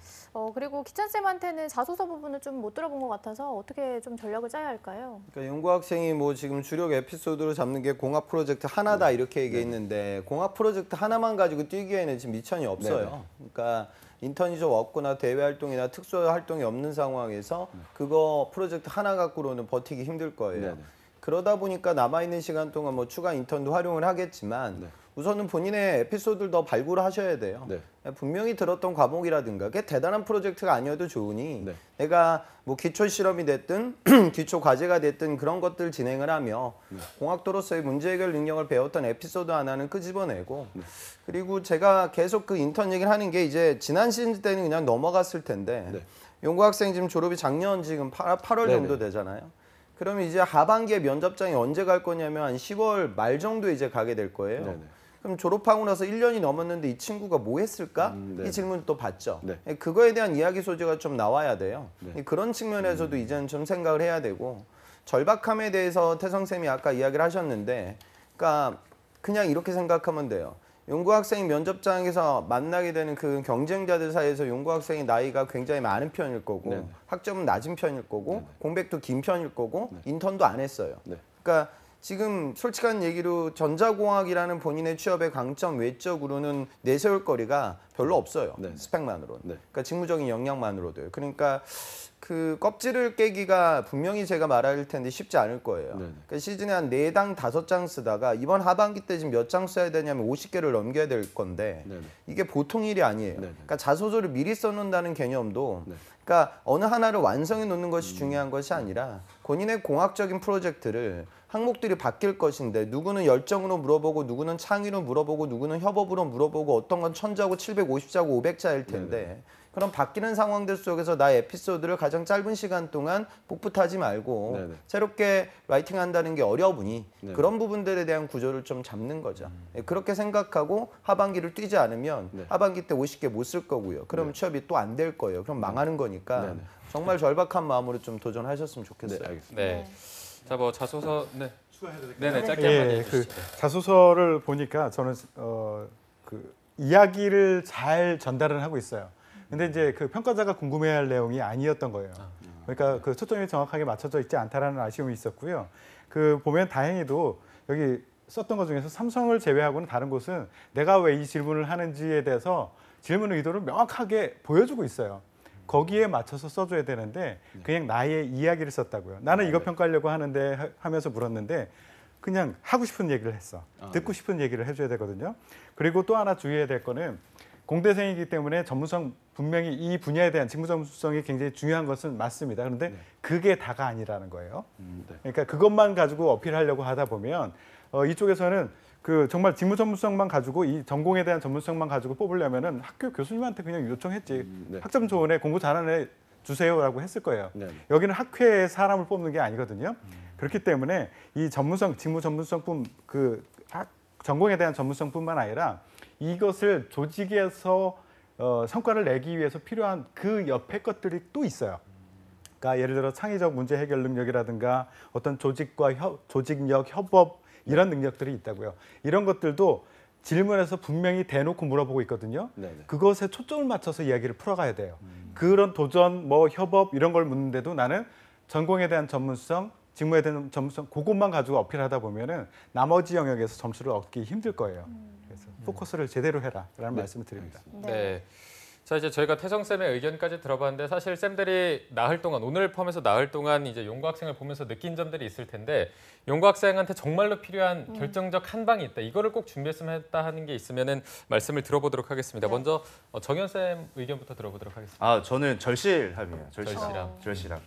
그리고 기찬쌤한테는 자소서 부분을 좀 못 들어본 것 같아서 어떻게 좀 전략을 짜야 할까요? 그러니까 용구 학생이 뭐 지금 주력 에피소드로 잡는 게 공학 프로젝트 하나다 이렇게 얘기했는데 공학 프로젝트 하나만 가지고 뛰기에는 지금 미천이 없어요. 그러니까 인턴이죠 없거나 대외 활동이나 특수 활동이 없는 상황에서 그거 프로젝트 하나 갖고로는 버티기 힘들 거예요. 네네. 그러다 보니까 남아있는 시간 동안 뭐 추가 인턴도 활용을 하겠지만 네. 우선은 본인의 에피소드를 더 발굴하셔야 돼요. 네. 분명히 들었던 과목이라든가 그게 대단한 프로젝트가 아니어도 좋으니 네. 내가 뭐 기초 실험이 됐든 기초 과제가 됐든 그런 것들 진행을 하며 공학도로서의 문제 해결 능력을 배웠던 에피소드 하나는 끄집어내고 그리고 제가 계속 그 인턴 얘기를 하는 게 이제 지난 시즌 때는 그냥 넘어갔을 텐데 네. 용구 학생 지금 졸업이 작년 지금 8월 정도 네네. 되잖아요. 그러면 이제 하반기에 면접장이 언제 갈 거냐면 한 10월 말 정도 이제 가게 될 거예요. 네네. 그럼 졸업하고 나서 1년이 넘었는데 이 친구가 뭐 했을까? 네. 이 질문을 또 받죠. 네. 그거에 대한 이야기 소재가 좀 나와야 돼요. 네. 그런 측면에서도 이제는 좀 생각을 해야 되고 절박함에 대해서 태성쌤이 아까 이야기를 하셨는데 그러니까 그냥 이렇게 생각하면 돼요. 용구 학생이 면접장에서 만나게 되는 그 경쟁자들 사이에서 용구 학생의 나이가 굉장히 많은 편일 거고 네네. 학점은 낮은 편일 거고 네네. 공백도 긴 편일 거고 인턴도 안 했어요. 네. 그러니까 지금 솔직한 얘기로 전자공학이라는 본인의 취업의 강점 외적으로는 내세울 거리가 별로 없어요. 네. 스펙만으로는. 네. 그러니까 직무적인 역량만으로도요. 그러니까 그 껍질을 깨기가 분명히 제가 말할 텐데 쉽지 않을 거예요. 네네. 그러니까 시즌에 한 4당 5장 쓰다가 이번 하반기 때 지금 몇 장 써야 되냐면 50개를 넘겨야 될 건데 네네. 이게 보통 일이 아니에요. 네네. 그러니까 자소서를 미리 써놓는다는 개념도 네. 그러니까 어느 하나를 완성해 놓는 것이 중요한 것이 아니라 본인의 공학적인 프로젝트를 항목들이 바뀔 것인데 누구는 열정으로 물어보고 누구는 창의로 물어보고 누구는 협업으로 물어보고 어떤 건 1000자고 750자고 500자일 텐데 그럼 바뀌는 상황들 속에서 나의 에피소드를 가장 짧은 시간 동안 복붙하지 말고 네네. 새롭게 라이팅한다는 게 어려우니 네네. 그런 부분들에 대한 구조를 좀 잡는 거죠. 그렇게 생각하고 하반기를 뛰지 않으면 네. 하반기 때 50개 못 쓸 거고요. 그럼 취업이 또 안 될 거예요. 그럼 망하는 거니까 네네. 정말 절박한 마음으로 좀 도전하셨으면 좋겠어요. 네, 알겠습니다. 네. 자, 뭐 자소서 추가해도 될까요? 네네 짧게 한마디 예, 해주시죠. 그 자소서를 보니까 저는 그 이야기를 잘 전달을 하고 있어요. 근데 이제 그 평가자가 궁금해할 내용이 아니었던 거예요. 그러니까 그 초점이 정확하게 맞춰져 있지 않다라는 아쉬움이 있었고요. 그 보면 다행히도 여기 썼던 것 중에서 삼성을 제외하고는 다른 곳은 내가 왜 이 질문을 하는지에 대해서 질문 의도를 명확하게 보여주고 있어요. 거기에 맞춰서 써줘야 되는데 그냥 나의 이야기를 썼다고요. 나는 이거 평가하려고 하는데 하면서 물었는데 그냥 하고 싶은 얘기를 했어. 듣고 싶은 얘기를 해줘야 되거든요. 그리고 또 하나 주의해야 될 거는 공대생이기 때문에 전문성 분명히 이 분야에 대한 직무 전문성이 굉장히 중요한 것은 맞습니다. 그런데 그게 다가 아니라는 거예요. 네. 그러니까 그것만 가지고 어필하려고 하다 보면 이쪽에서는 그 정말 직무 전문성만 가지고 이 전공에 대한 전문성만 가지고 뽑으려면은 학교 교수님한테 그냥 요청했지. 네. 학점 좋은 애, 공부 잘하는 애 주세요라고 했을 거예요. 네. 여기는 학회에 사람을 뽑는 게 아니거든요. 그렇기 때문에 이 전문성, 직무 전문성뿐 전공에 대한 전문성뿐만 아니라 이것을 조직에서 성과를 내기 위해서 필요한 그 옆에 것들이 또 있어요. 그러니까 예를 들어 창의적 문제 해결 능력이라든가 어떤 조직과 조직력, 협업 이런 능력들이 있다고요. 이런 것들도 질문에서 분명히 대놓고 물어보고 있거든요. 네네. 그것에 초점을 맞춰서 이야기를 풀어가야 돼요. 그런 도전, 뭐 협업 이런 걸 묻는데도 나는 전공에 대한 전문성, 직무에 대한 전문성 그것만 가지고 어필하다 보면은 나머지 영역에서 점수를 얻기 힘들 거예요. 그래서 포커스를 제대로 해라라는 말씀을 드립니다. 네. 자, 이제 저희가 태성 쌤의 의견까지 들어봤는데 사실 쌤들이 나흘 동안 오늘 포함해서 나흘 동안 이제 용구 학생을 보면서 느낀 점들이 있을 텐데 용구 학생한테 정말로 필요한 결정적 한 방이 있다. 이거를 꼭 준비했으면 했다 하는 게 있으면은 말씀을 들어보도록 하겠습니다. 네. 먼저 정현 쌤 의견부터 들어보도록 하겠습니다. 아, 저는 절실함이에요. 절실함. 절실함.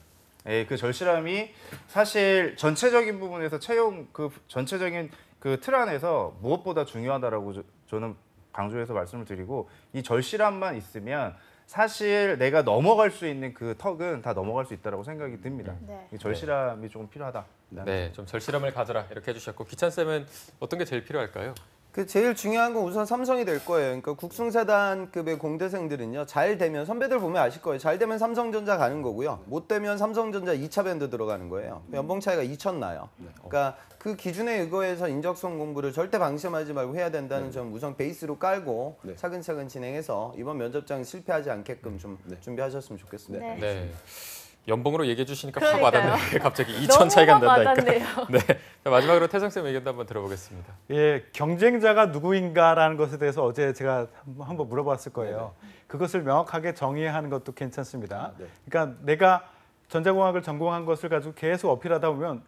예, 그 절실함이 사실 전체적인 부분에서 채용 그 전체적인 그 틀 안에서 무엇보다 중요하다라고 저는 강조해서 말씀을 드리고 이 절실함만 있으면 사실 내가 넘어갈 수 있는 그 턱은 다 넘어갈 수 있다라고 생각이 듭니다. 네. 이 절실함이 조금 필요하다. 네, 좀 절실함을 가져라 이렇게 해주셨고 기찬 쌤은 어떤 게 제일 필요할까요? 그 제일 중요한 건 우선 삼성이 될 거예요. 그러니까 국승사단급의 공대생들은요. 잘 되면 선배들 보면 아실 거예요. 잘 되면 삼성전자 가는 거고요. 못 되면 삼성전자 2차 밴드 들어가는 거예요. 연봉 차이가 2천 나요. 그러니까 그 기준에 의거해서 인적성 공부를 절대 방심하지 말고 해야 된다는 점 우선 베이스로 깔고 차근차근 진행해서 이번 면접장 실패하지 않게끔 좀 준비하셨으면 좋겠습니다. 네. 네. 연봉으로 얘기해 주시니까 확 그러니까요. 와닿네. 갑자기 너무 2천 차이가 확 난다니까. 와닿네요. 네. 자, 마지막으로 태성 쌤 의견도 한번 들어보겠습니다. 예, 경쟁자가 누구인가라는 것에 대해서 어제 제가 한번 물어봤을 거예요. 그것을 명확하게 정의하는 것도 괜찮습니다. 그러니까 내가 전자공학을 전공한 것을 가지고 계속 어필하다 보면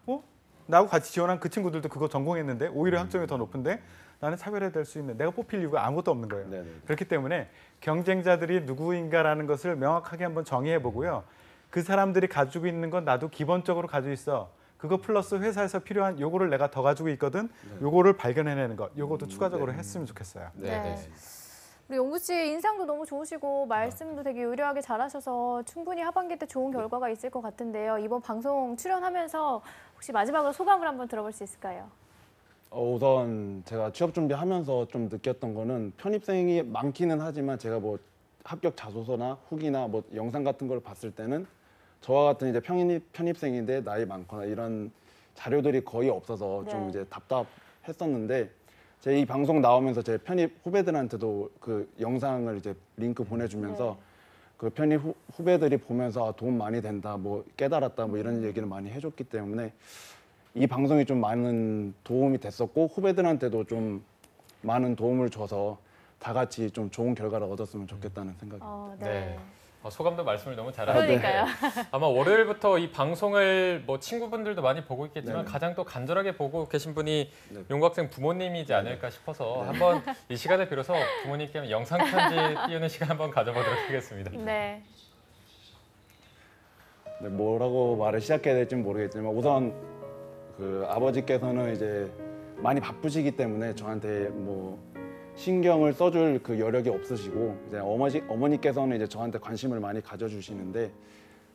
나하고 같이 지원한 그 친구들도 그거 전공했는데 오히려 학점이 더 높은데 나는 차별화될 수 있는 내가 뽑힐 이유가 아무것도 없는 거예요. 그렇기 때문에 경쟁자들이 누구인가라는 것을 명확하게 한번 정의해 보고요. 그 사람들이 가지고 있는 건 나도 기본적으로 가지고 있어. 그거 플러스 회사에서 필요한 요거를 내가 더 가지고 있거든. 요거를 발견해내는 것. 요것도 추가적으로 했으면 좋겠어요. 네. 우리 용구 씨 인상도 너무 좋으시고 말씀도 되게 의료하게 잘하셔서 충분히 하반기 때 좋은 결과가 있을 것 같은데요. 이번 방송 출연하면서 혹시 마지막으로 소감을 한번 들어볼 수 있을까요? 우선 제가 취업 준비하면서 좀 느꼈던 거는 편입생이 많기는 하지만 제가 뭐 합격 자소서나 후기나 뭐 영상 같은 걸 봤을 때는 저와 같은 이제 편입생인데 나이 많거나 이런 자료들이 거의 없어서 좀 이제 답답했었는데 제 이 방송 나오면서 제 편입 후배들한테도 그 영상을 이제 링크 보내주면서 그 편입 후배들이 보면서 도움 많이 된다, 뭐 깨달았다, 뭐 이런 얘기를 많이 해줬기 때문에 이 방송이 좀 많은 도움이 됐었고 후배들한테도 좀 많은 도움을 줘서 다 같이 좀 좋은 결과를 얻었으면 좋겠다는 생각입니다. 네. 소감도 말씀을 너무 잘하시네요. 그러니까요. 아마 월요일부터 이 방송을 뭐 친구분들도 많이 보고 있겠지만 가장 또 간절하게 보고 계신 분이 용구 학생 부모님이지 않을까 싶어서 한번 이 시간을 빌어서 부모님께 영상 편지 띄우는 시간 한번 가져보도록 하겠습니다. 네. 네, 뭐라고 말을 시작해야 될지는 모르겠지만 우선 그 아버지께서는 이제 많이 바쁘시기 때문에 저한테 뭐 신경을 써줄 그 여력이 없으시고 이제 어머니께서는 이제 저한테 관심을 많이 가져주시는데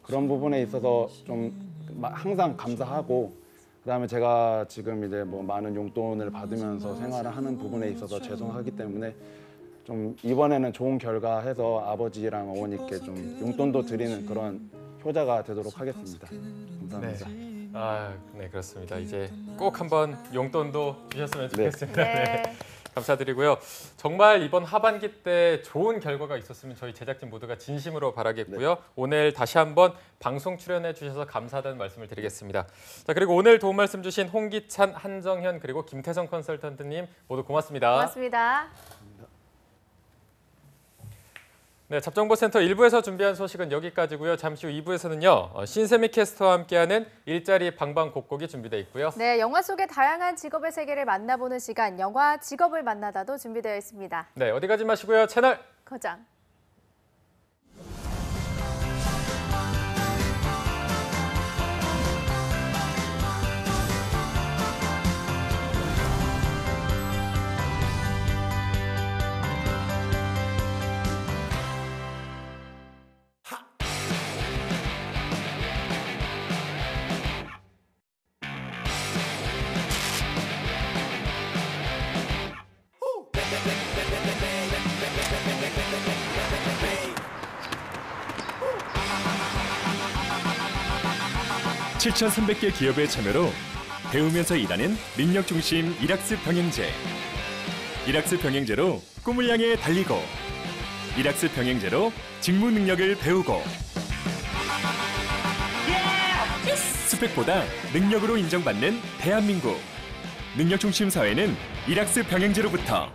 그런 부분에 있어서 좀 항상 감사하고 그다음에 제가 지금 이제 뭐 많은 용돈을 받으면서 생활을 하는 부분에 있어서 죄송하기 때문에 좀 이번에는 좋은 결과 해서 아버지랑 어머니께 좀 용돈도 드리는 그런 효자가 되도록 하겠습니다. 감사합니다. 네, 그렇습니다. 이제 꼭 한번 용돈도 주셨으면 좋겠습니다. 네. 감사드리고요. 정말 이번 하반기 때 좋은 결과가 있었으면 저희 제작진 모두가 진심으로 바라겠고요. 오늘 다시 한번 방송 출연해 주셔서 감사하다는 말씀을 드리겠습니다. 자, 그리고 오늘 도움 말씀 주신 홍기찬, 한정현 그리고 김태성 컨설턴트님 모두 고맙습니다. 고맙습니다. 네, 잡정보센터 1부에서 준비한 소식은 여기까지고요. 잠시 후 2부에서는요. 신세미 캐스터와 함께하는 일자리 방방곡곡이 준비되어 있고요. 네, 영화 속의 다양한 직업의 세계를 만나보는 시간, 영화 직업을 만나다도 준비되어 있습니다. 네, 어디 가지 마시고요. 채널 고정. (7,300개) 기업의 참여로 배우면서 일하는 능력 중심 일학습 병행제. 일학습 병행제로 꿈을 향해 달리고, 일학습 병행제로 직무 능력을 배우고. 스펙보다 능력으로 인정받는 대한민국. 능력 중심 사회는 일학습 병행제로부터.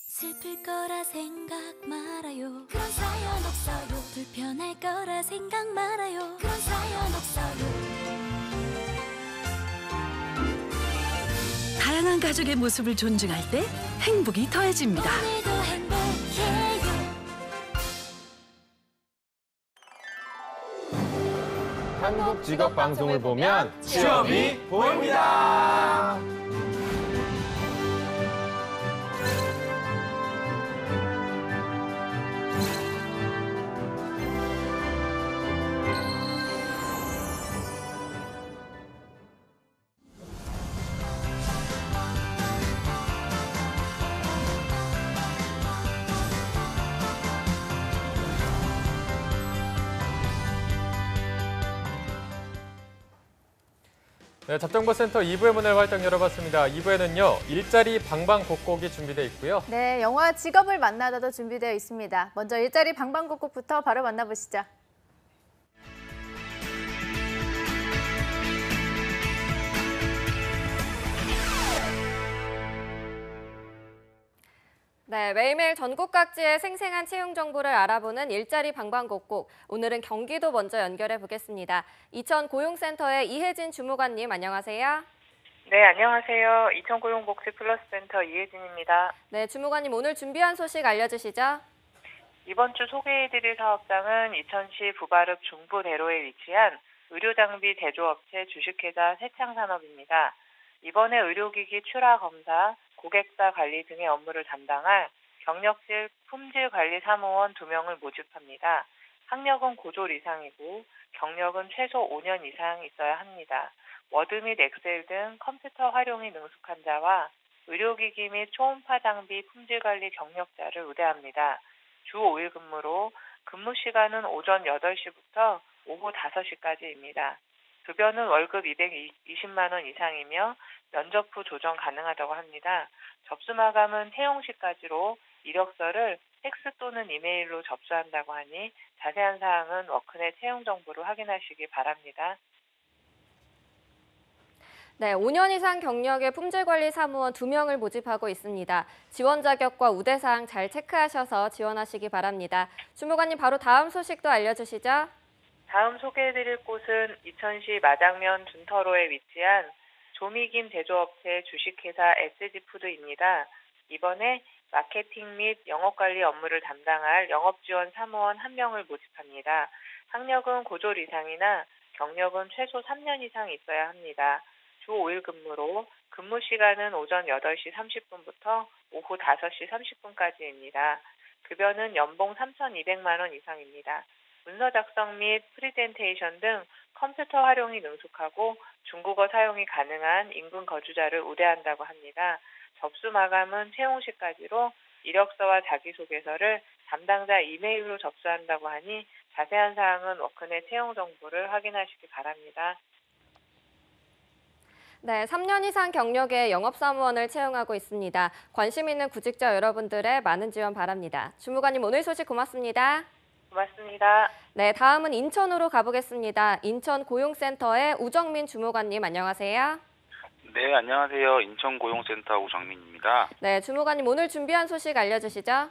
슬플 거라 생각 말아요. 그런 사연 없어요. 불편할 거라 생각 말아요. 그런 사연 없어요. 다양한 가족의 모습을 존중할 때 행복이 더해집니다. 오늘도 행복해요. 한국 직업 방송을 보면 취업이 보입니다. 네, 잡정보센터 2부의 문을 활짝 열어봤습니다. 2부에는요, 일자리 방방곡곡이 준비되어 있고요. 네, 영화 직업을 만나다도 준비되어 있습니다. 먼저 일자리 방방곡곡부터 바로 만나보시죠. 네, 매일매일 전국 각지의 생생한 채용 정보를 알아보는 일자리 방방곡곡. 오늘은 경기도 먼저 연결해 보겠습니다. 이천고용센터의 이혜진 주무관님, 안녕하세요. 네, 안녕하세요. 이천고용복지플러스센터 이혜진입니다. 네, 주무관님 오늘 준비한 소식 알려주시죠. 이번 주 소개해드릴 사업장은 이천시 부바릅 중부대로에 위치한 의료장비 제조업체 주식회사 세창산업입니다. 이번에 의료기기 출하 검사, 고객사 관리 등의 업무를 담당할 경력직 품질관리사무원 2명을 모집합니다. 학력은 고졸 이상이고 경력은 최소 5년 이상 있어야 합니다. 워드 및 엑셀 등 컴퓨터 활용이 능숙한 자와 의료기기 및 초음파 장비 품질관리 경력자를 우대합니다. 주 5일 근무로 근무 시간은 오전 8시부터 오후 5시까지입니다. 급여는 월급 220만 원 이상이며 면접 후 조정 가능하다고 합니다. 접수 마감은 채용 시까지로 이력서를 팩스 또는 이메일로 접수한다고 하니 자세한 사항은 워크넷 채용 정보를 확인하시기 바랍니다. 네, 5년 이상 경력의 품질관리 사무원 2명을 모집하고 있습니다. 지원 자격과 우대사항 잘 체크하셔서 지원하시기 바랍니다. 주무관님 바로 다음 소식도 알려주시죠. 다음 소개해드릴 곳은 이천시 마장면 둔터로에 위치한 조미김 제조업체 주식회사 SG푸드입니다. 이번에 마케팅 및 영업관리 업무를 담당할 영업지원 사무원 1명을 모집합니다. 학력은 고졸 이상이나 경력은 최소 3년 이상 있어야 합니다. 주 5일 근무로 근무 시간은 오전 8시 30분부터 오후 5시 30분까지입니다. 급여는 연봉 3,200만 원 이상입니다. 문서 작성 및 프리젠테이션 등 컴퓨터 활용이 능숙하고 중국어 사용이 가능한 인근 거주자를 우대한다고 합니다. 접수 마감은 채용 시까지로 이력서와 자기소개서를 담당자 이메일로 접수한다고 하니 자세한 사항은 워크넷 채용 정보를 확인하시기 바랍니다. 네, 3년 이상 경력의 영업사무원을 채용하고 있습니다. 관심 있는 구직자 여러분들의 많은 지원 바랍니다. 주무관님 오늘 소식 고맙습니다. 고맙습니다. 네, 다음은 인천으로 가보겠습니다. 인천고용센터의 우정민 주무관님 안녕하세요. 네, 안녕하세요. 인천고용센터 우정민입니다. 네, 주무관님 오늘 준비한 소식 알려주시죠.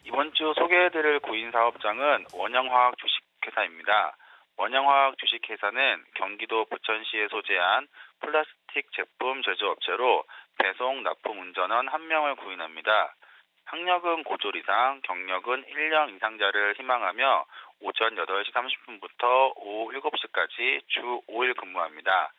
이번 주 소개해드릴 구인사업장은 원양화학 주식회사입니다. 원양화학 주식회사는 경기도 부천시에 소재한 플라스틱 제품 제조업체로 배송, 납품, 운전원 1명을 구인합니다. 학력은 고졸 이상, 경력은 1년 이상자를 희망하며 오전 8시 30분부터 오후 7시까지 주 5일 근무합니다.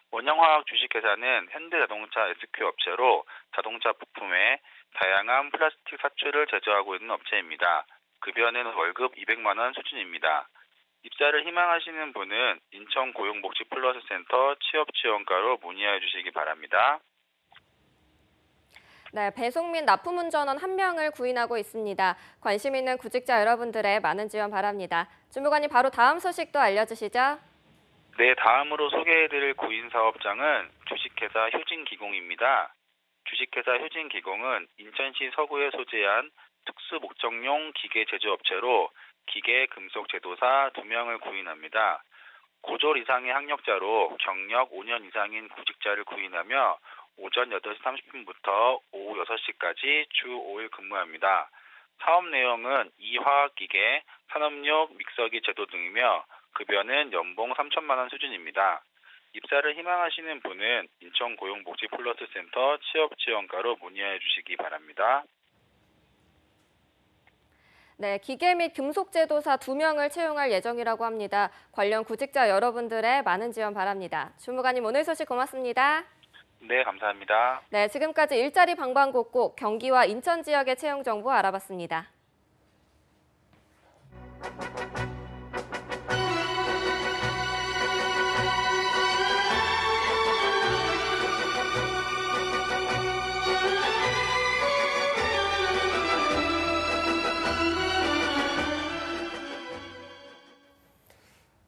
원양화학 주식회사는 현대자동차 SQ 업체로 자동차 부품에 다양한 플라스틱 사출을 제조하고 있는 업체입니다. 급여는 월급 200만 원 수준입니다. 입사를 희망하시는 분은 인천고용복지플러스센터 취업지원과로 문의해 주시기 바랍니다. 네, 배송 및 납품 운전원 1명을 구인하고 있습니다. 관심 있는 구직자 여러분들의 많은 지원 바랍니다. 주무관님 바로 다음 소식도 알려주시죠. 네, 다음으로 소개해드릴 구인사업장은 주식회사 효진기공입니다. 주식회사 효진기공은 인천시 서구에 소재한 특수목적용 기계 제조업체로 기계, 금속 제도사 2명을 구인합니다. 고졸 이상의 학력자로 경력 5년 이상인 구직자를 구인하며 오전 8시 30분부터 오후 6시까지 주 5일 근무합니다. 사업 내용은 이화학기계, 산업용 믹서기 제도 등이며 급여는 연봉 3천만 원 수준입니다. 입사를 희망하시는 분은 인천고용복지플러스센터 취업지원과로 문의해 주시기 바랍니다. 네, 기계 및 금속 제도사 2명을 채용할 예정이라고 합니다. 관련 구직자 여러분들의 많은 지원 바랍니다. 주무관님 오늘 소식 고맙습니다. 네, 감사합니다. 네, 지금까지 일자리 방방곡곡 경기와 인천 지역의 채용 정보 알아봤습니다.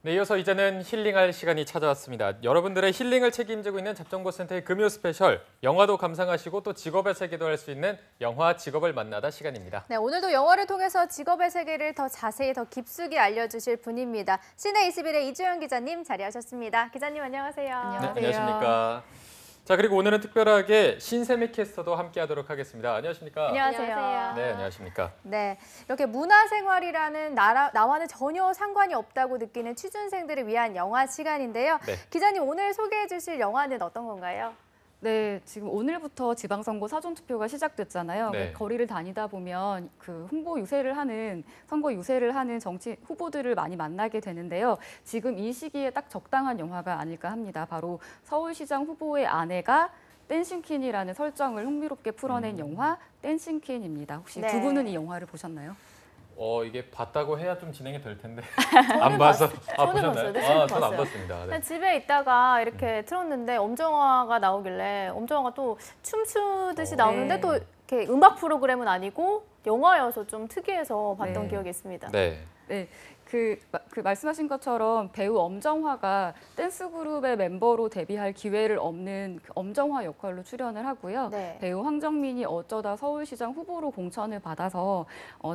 네, 이어서 이제는 힐링할 시간이 찾아왔습니다. 여러분들의 힐링을 책임지고 있는 잡정보센터의 금요 스페셜, 영화도 감상하시고 또 직업의 세계도 할 수 있는 영화 직업을 만나다 시간입니다. 네, 오늘도 영화를 통해서 직업의 세계를 더 자세히 더 깊숙이 알려주실 분입니다. 시내21의 이주연 기자님 자리하셨습니다. 기자님 안녕하세요. 네, 안녕하십니까. 자, 그리고 오늘은 특별하게 신세미 캐스터도 함께하도록 하겠습니다. 안녕하십니까? 안녕하세요. 네, 안녕하십니까? 네, 이렇게 문화생활이라는 나와는 전혀 상관이 없다고 느끼는 취준생들을 위한 영화 시간인데요. 네. 기자님 오늘 소개해 주실 영화는 어떤 건가요? 네, 지금 오늘부터 지방선거 사전투표가 시작됐잖아요. 네. 거리를 다니다 보면 그 선거 유세를 하는 정치 후보들을 많이 만나게 되는데요. 지금 이 시기에 딱 적당한 영화가 아닐까 합니다. 바로 서울시장 후보의 아내가 댄싱퀸이라는 설정을 흥미롭게 풀어낸 영화 댄싱퀸입니다. 혹시 두 분은 이 영화를 보셨나요? 이게 봤다고 해야 좀 진행이 될 텐데 안 봐서. 저는 봤어요. 네, 저는 저는 안 봤어요. 봤습니다. 네. 집에 있다가 이렇게 틀었는데 엄정화가 나오길래 엄정화가 또 춤추듯이 나오는데 또 이렇게 음악 프로그램은 아니고 영화여서 좀 특이해서 봤던 기억이 있습니다. 네. 네. 그 말씀하신 것처럼 배우 엄정화가 댄스 그룹의 멤버로 데뷔할 기회를 없는 그 엄정화 역할로 출연을 하고요. 네. 배우 황정민이 어쩌다 서울시장 후보로 공천을 받아서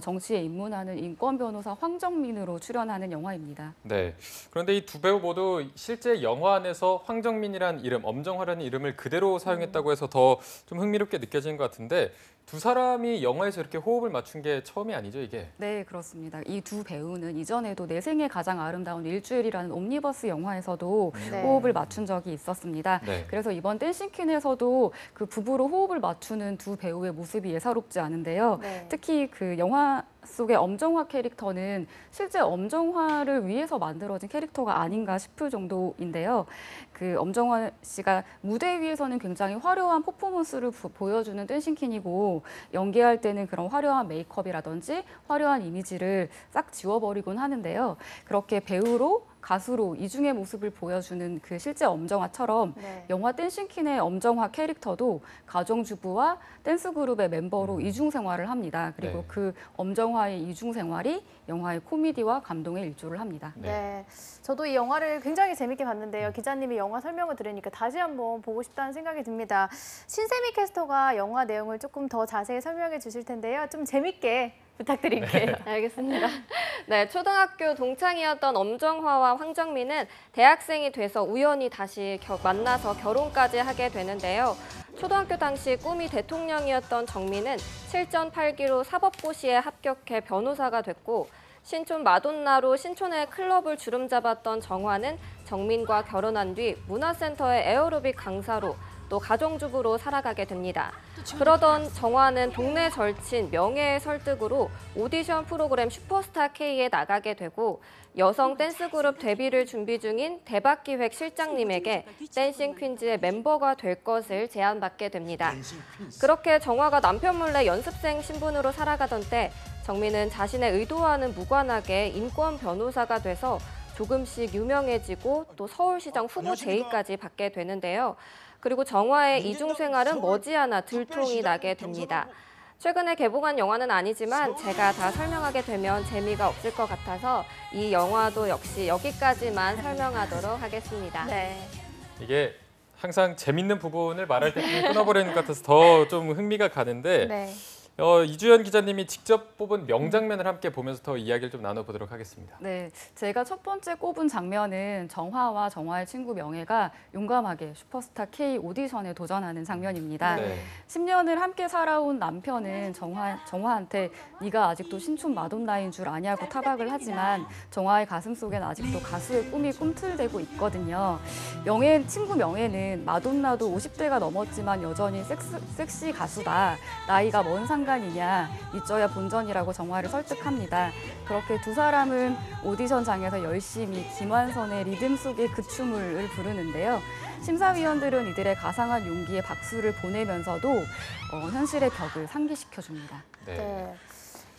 정치에 입문하는 인권 변호사 황정민으로 출연하는 영화입니다. 네. 그런데 이 두 배우 모두 실제 영화 안에서 황정민이라는 이름, 엄정화라는 이름을 그대로 사용했다고 해서 더 좀 흥미롭게 느껴지는 것 같은데 두 사람이 영화에서 이렇게 호흡을 맞춘 게 처음이 아니죠, 이게? 네, 그렇습니다. 이 두 배우는 이전에도 내 생애 가장 아름다운 일주일이라는 옴니버스 영화에서도 호흡을 맞춘 적이 있었습니다. 네. 그래서 이번 댄싱퀸에서도 그 부부로 호흡을 맞추는 두 배우의 모습이 예사롭지 않은데요. 네. 특히 그 영화 속의 엄정화 캐릭터는 실제 엄정화를 위해서 만들어진 캐릭터가 아닌가 싶을 정도인데요. 그 엄정화 씨가 무대 위에서는 굉장히 화려한 퍼포먼스를 보여주는 댄싱퀸이고 연기할 때는 그런 화려한 메이크업이라든지 화려한 이미지를 싹 지워버리곤 하는데요. 그렇게 배우로 가수로 이중의 모습을 보여주는 그 실제 엄정화처럼 영화 댄싱퀸의 엄정화 캐릭터도 가정주부와 댄스 그룹의 멤버로 이중 생활을 합니다. 그리고 그 엄정화의 이중 생활이 영화의 코미디와 감동에 일조를 합니다. 네, 저도 이 영화를 굉장히 재밌게 봤는데요. 기자님이 영화 설명을 들으니까 다시 한번 보고 싶다는 생각이 듭니다. 신세미 캐스터가 영화 내용을 조금 더 자세히 설명해 주실 텐데요. 좀 재밌게 부탁드릴게요. 알겠습니다. 네, 초등학교 동창이었던 엄정화와 황정민은 대학생이 돼서 우연히 다시 만나서 결혼까지 하게 되는데요. 초등학교 당시 꿈이 대통령이었던 정민은 실전 8기로 사법고시에 합격해 변호사가 됐고 신촌 마돈나로 신촌의 클럽을 주름잡았던 정화는 정민과 결혼한 뒤 문화센터의 에어로빅 강사로 또 가정주부로 살아가게 됩니다. 그러던 정화는 동네 절친 명예의 설득으로 오디션 프로그램 슈퍼스타 K에 나가게 되고 여성 댄스 그룹 데뷔를 준비 중인 대박기획 실장님에게 댄싱 퀸즈의 멤버가 될 것을 제안받게 됩니다. 그렇게 정화가 남편 몰래 연습생 신분으로 살아가던 때 정민은 자신의 의도와는 무관하게 인권 변호사가 돼서 조금씩 유명해지고 또 서울시장 후보 제의까지 받게 되는데요. 그리고 정화의 이중생활은 머지않아 들통이 나게 됩니다. 최근에 개봉한 영화는 아니지만 제가 다 설명하게 되면 재미가 없을 것 같아서 이 영화도 역시 여기까지만 설명하도록 하겠습니다. 네. 이게 항상 재밌는 부분을 말할 때 끊어버리는 것 같아서 더 좀 흥미가 가는데 네. 이주연 기자님이 직접 뽑은 명장면을 함께 보면서 더 이야기를 좀 나눠보도록 하겠습니다. 네, 제가 첫 번째 꼽은 장면은 정화와 정화의 친구 명예가 용감하게 슈퍼스타 K 오디션에 도전하는 장면입니다. 네. 10년을 함께 살아온 남편은 정화한테 네가 아직도 신촌 마돈나인 줄 아냐고 타박을 하지만 정화의 가슴속엔 아직도 가수의 꿈이 꿈틀대고 있거든요. 친구 명예는 마돈나도 50대가 넘었지만 여전히 섹시 가수다. 나이가 뭔 상관이냐. 이써야 본전이라고 정화를 설득합니다. 그렇게 두 사람은 오디션장에서 열심히 김완선의 리듬 속의 그 춤을 부르는데요. 심사위원들은 이들의 가상한 용기에 박수를 보내면서도 현실의 벽을 상기시켜줍니다. 네.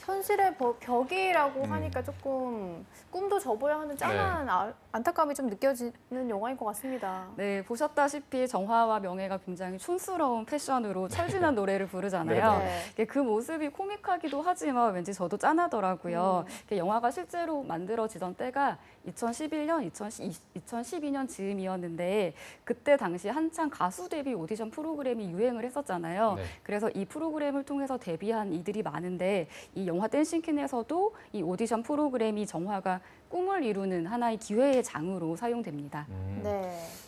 현실의 벽이라고 하니까 조금 꿈도 접어야 하는 짠한 안타까움이 좀 느껴지는 영화인 것 같습니다. 네, 보셨다시피 정화와 명예가 굉장히 촌스러운 패션으로 철진한 노래를 부르잖아요. 그 모습이 코믹하기도 하지만 왠지 저도 짠하더라고요. 영화가 실제로 만들어지던 때가 2011년, 2012년 즈음이었는데 그때 당시 한창 가수 데뷔 오디션 프로그램이 유행을 했었잖아요. 그래서 이 프로그램을 통해서 데뷔한 이들이 많은데 이 영화 댄싱퀸에서도 이 오디션 프로그램이 정화가 꿈을 이루는 하나의 기회의 장으로 사용됩니다.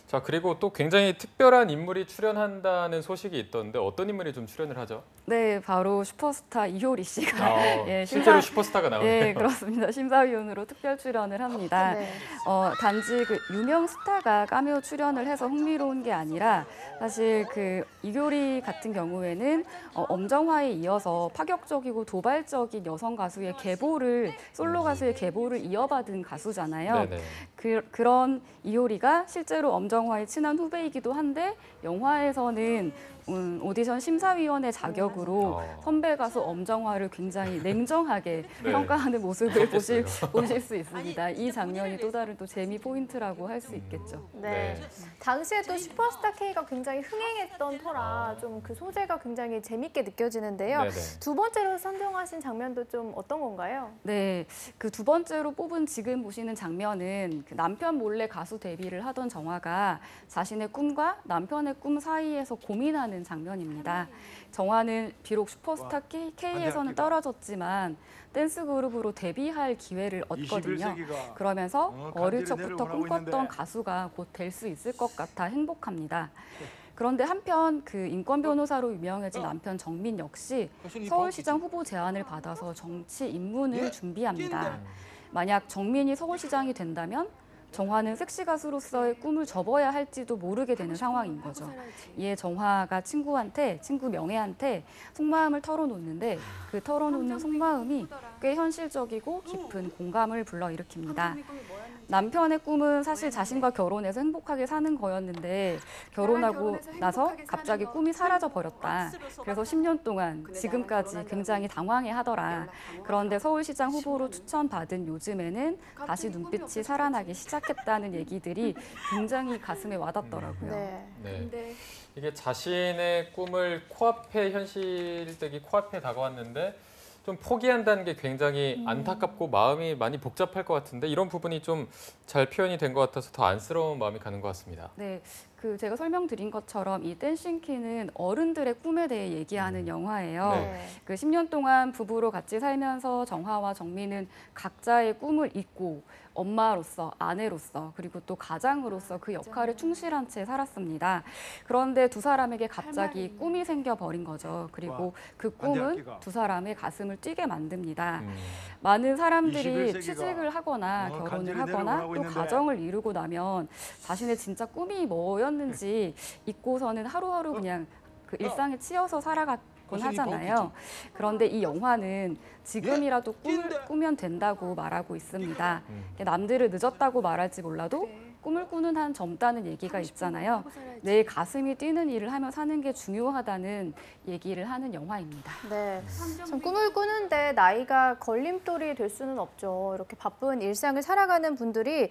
자, 그리고 또 굉장히 특별한 인물이 출연한다는 소식이 있던데 어떤 인물이 좀 출연을 하죠? 네, 바로 슈퍼스타 이효리 씨가 실제로 슈퍼스타가 나오네요. 네, 그렇습니다. 심사위원으로 특별 출연을 합니다. 단지 그 유명 스타가 카메오 출연을 해서 흥미로운 게 아니라 사실 그 이효리 같은 경우에는 엄정화에 이어서 파격적이고 도발적인 여성 가수의 계보를 솔로 가수의 계보를 이어받은 가수잖아요. 그런 이효리가 실제로 엄정화의 친한 후배이기도 한데 영화에서는 오디션 심사위원의 자격으로 선배 가수 엄정화를 굉장히 냉정하게 평가하는 모습을 보실 수 있습니다. 이 장면이 또 다른 또 재미 포인트라고 할 수 있겠죠. 당시에 또 슈퍼스타 K가 굉장히 흥행했던 터라 좀 그 소재가 굉장히 재밌게 느껴지는데요. 두 번째로 선정하신 장면도 좀 어떤 건가요? 네, 그 두 번째로 뽑은 지금 보시는 장면은 그 남편 몰래 가수 데뷔를 하던 정화가 자신의 꿈과 남편의 꿈 사이에서 고민하는 장면입니다. 정화는 비록 슈퍼스타 K에서는 떨어졌지만 댄스 그룹으로 데뷔할 기회를 얻거든요. 그러면서 어릴 적부터 꿈꿨던 가수가 곧 될 수 있을 것 같아 행복합니다. 그런데 한편 그 인권 변호사로 유명해진 남편 정민 역시 서울시장 후보 제안을 받아서 정치 입문을 준비합니다. 만약 정민이 서울시장이 된다면 정화는 섹시 가수로서의 꿈을 접어야 할지도 모르게 되는 상황인 거죠. 이에 정화가 친구 명예한테 속마음을 털어놓는데 그 털어놓는 속마음이 꽤 현실적이고 깊은 공감을 불러일으킵니다. 남편의 꿈은 사실 자신과 결혼해서 행복하게 사는 거였는데 결혼하고 나서 갑자기 꿈이 사라져 버렸다. 그래서 10년 동안 지금까지 굉장히 당황해하더라. 그런데 서울시장 후보로 추천받은 요즘에는 다시 눈빛이 살아나기 시작했다는 얘기들이 굉장히 가슴에 와닿더라고요. 이게 자신의 꿈을 코앞에 현실적이 코앞에 다가왔는데 좀 포기한다는 게 굉장히 안타깝고 마음이 많이 복잡할 것 같은데 이런 부분이 좀 잘 표현이 된 것 같아서 더 안쓰러운 마음이 가는 것 같습니다. 네, 그 제가 설명드린 것처럼 이 댄싱퀸은 어른들의 꿈에 대해 얘기하는 영화예요. 그 10년 동안 부부로 같이 살면서 정화와 정민은 각자의 꿈을 잊고 엄마로서, 아내로서, 그리고 또 가장으로서 그 역할에 충실한 채 살았습니다. 그런데 두 사람에게 갑자기 꿈이 생겨버린 거죠. 그리고 그 꿈은 두 사람의 가슴을 뛰게 만듭니다. 많은 사람들이 취직을 하거나 결혼을 하거나 또 가정을 이루고 나면 자신의 진짜 꿈이 뭐였는지 잊고서는 하루하루 그냥 그 일상에 치여서 살아가곤 하잖아요. 그런데 이 영화는 지금이라도 꿈을 꾸면 된다고 말하고 있습니다. 남들을 늦었다고 말할지 몰라도 꿈을 꾸는 한 젊다는 얘기가 있잖아요. 내 가슴이 뛰는 일을 하며 사는 게 중요하다는 얘기를 하는 영화입니다. 네, 참 꿈을 꾸는데 나이가 걸림돌이 될 수는 없죠. 이렇게 바쁜 일상을 살아가는 분들이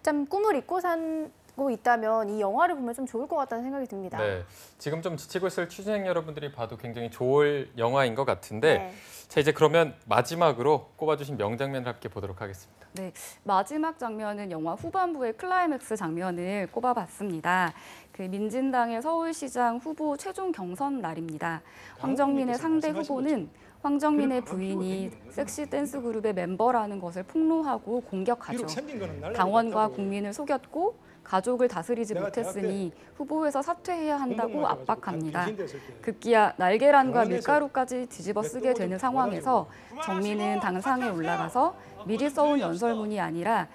참 꿈을 잊고 산고 있다면 이 영화를 보면 좀 좋을 것 같다는 생각이 듭니다. 네, 지금 좀 지치고 있을 취재생 여러분들이 봐도 굉장히 좋을 영화인 것 같은데 자, 이제 그러면 마지막으로 꼽아주신 명장면을 함께 보도록 하겠습니다. 네, 마지막 장면은 영화 후반부의 클라이맥스 장면을 꼽아봤습니다. 그 민진당의 서울시장 후보 최종 경선 날입니다. 황정민의 상대 후보는 황정민의 부인이 섹시 댄스 그룹의 멤버라는 것을 폭로하고 공격하죠. 당원과 국민을 속였고 가족을 다스리지 못했으니 후보에서 사퇴해야 한다고 압박합니다. 급기야 날계란과 밀가루까지 뒤집어 쓰게 되는 상황에서 정민은 당상에 올라가서 미리 써온 연설문이 아니라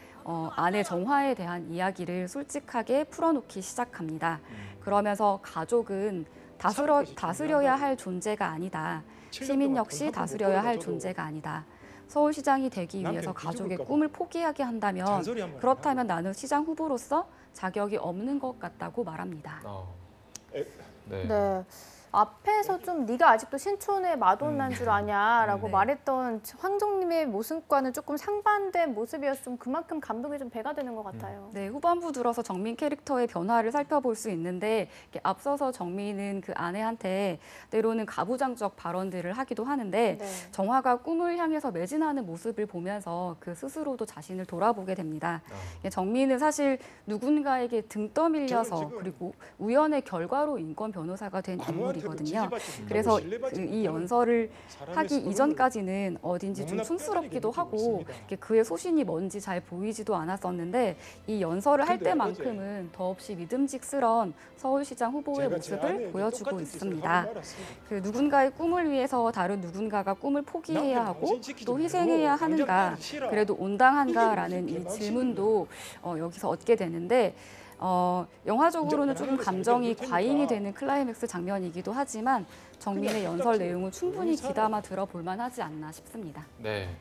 아내 정화에 대한 이야기를 솔직하게 풀어놓기 시작합니다. 그러면서 가족은 다스려야 할 존재가 아니다. 시민 역시 다스려야 할 존재가 아니다. 서울시장이 되기 위해서 가족의 꿈을 포기하게 한다면 그렇다면 나는 시장 후보로서 자격이 없는 것 같다고 말합니다. 네. 앞에서 좀 네가 아직도 신촌의 마돈나인 줄 아냐라고 말했던 황정민의 모습과는 조금 상반된 모습이어서 좀 그만큼 감동이 좀 배가 되는 것 같아요. 네, 후반부 들어서 정민 캐릭터의 변화를 살펴볼 수 있는데 이렇게 앞서서 정민은 그 아내한테 때로는 가부장적 발언들을 하기도 하는데 정화가 꿈을 향해서 매진하는 모습을 보면서 그 스스로도 자신을 돌아보게 됩니다. 정민은 사실 누군가에게 등 떠밀려서 그리고 우연의 결과로 인권 변호사가 된 인물이거든요. 그래서 이 연설을 하기 이전까지는 어딘지 좀 촌스럽기도 하고 그의 소신이 뭔지 잘 보이지도 않았었는데 이 연설을 할 때만큼은 더없이 믿음직스러운 서울시장 후보의 모습을 보여주고 있습니다. 그 누군가의 꿈을 위해서 다른 누군가가 꿈을 포기해야 하고 또 희생해야 하는가, 그래도 온당한가라는 이 질문도 여기서 얻게 되는데 영화적으로는 조금 감정이 과잉이 되는 클라이맥스 장면이기도 하지만 정민의 연설 내용을 충분히 귀담아 들어볼 만하지 않나 싶습니다. 네.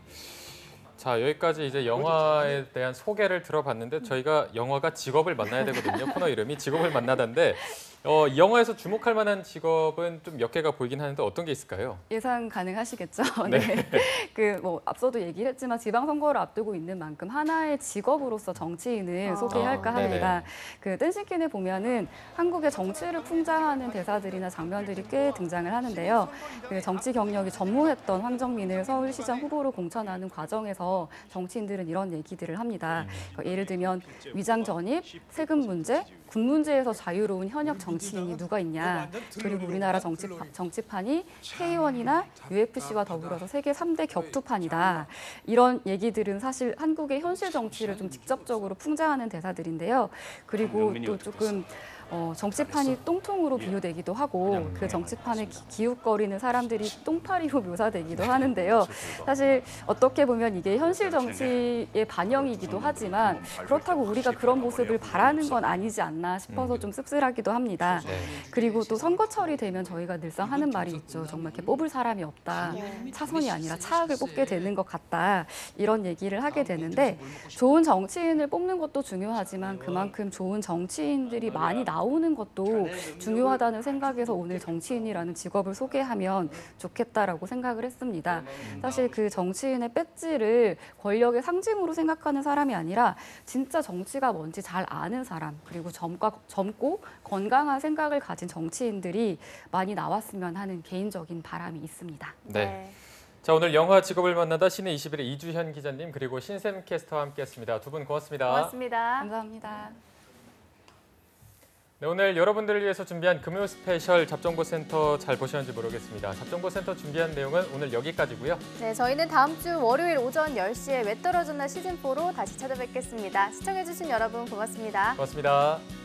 자, 여기까지 이제 영화에 대한 소개를 들어봤는데 저희가 영화가 직업을 만나야 되거든요. 코너 이름이 직업을 만나다인데 이 영화에서 주목할 만한 직업은 좀 몇 개가 보이긴 하는데 어떤 게 있을까요? 예상 가능하시겠죠. 네. 그 뭐 앞서도 얘기를 했지만 지방선거를 앞두고 있는 만큼 하나의 직업으로서 정치인을 소개할까 합니다. 그 댄싱퀸에 보면은 한국의 정치를 풍자하는 대사들이나 장면들이 꽤 등장을 하는데요. 그 정치 경력이 전무했던 황정민을 서울시장 후보로 공천하는 과정에서 정치인들은 이런 얘기들을 합니다. 예를 들면 위장 전입, 세금 문제, 군 문제에서 자유로운 현역 정치인이 누가 있냐. 그리고 우리나라 정치판이 K1이나 UFC와 더불어서 세계 3대 격투판이다. 이런 얘기들은 사실 한국의 현실 정치를 좀 직접적으로 풍자하는 대사들인데요. 그리고 또 조금 정치판이 똥통으로 비유되기도 하고 그 정치판에 기웃거리는 사람들이 똥파리로 묘사되기도 하는데요. 사실 어떻게 보면 이게 현실 정치의 반영이기도 하지만 그렇다고 우리가 그런 모습을 바라는 건 아니지 않나 싶어서 좀 씁쓸하기도 합니다. 그리고 또 선거철이 되면 저희가 늘상 하는 말이 있죠. 정말 이렇게 뽑을 사람이 없다. 차선이 아니라 차악을 뽑게 되는 것 같다. 이런 얘기를 하게 되는데 좋은 정치인을 뽑는 것도 중요하지만 그만큼 좋은 정치인들이 많이 나오는 것도 중요하다는 생각에서 오늘 정치인이라는 직업을 소개하면 좋겠다라고 생각을 했습니다. 사실 그 정치인의 배지를 권력의 상징으로 생각하는 사람이 아니라 진짜 정치가 뭔지 잘 아는 사람, 그리고 젊고 건강한 생각을 가진 정치인들이 많이 나왔으면 하는 개인적인 바람이 있습니다. 네. 자, 오늘 영화 직업을 만나다 시내 21의 이주현 기자님 그리고 신샘 캐스터와 함께했습니다. 두 분 고맙습니다. 고맙습니다. 감사합니다. 네, 오늘 여러분들을 위해서 준비한 금요 스페셜 잡정보센터 잘 보셨는지 모르겠습니다. 잡정보센터 준비한 내용은 오늘 여기까지고요. 네, 저희는 다음 주 월요일 오전 10시에 왜 떨어졌나 시즌4로 다시 찾아뵙겠습니다. 시청해주신 여러분 고맙습니다. 고맙습니다.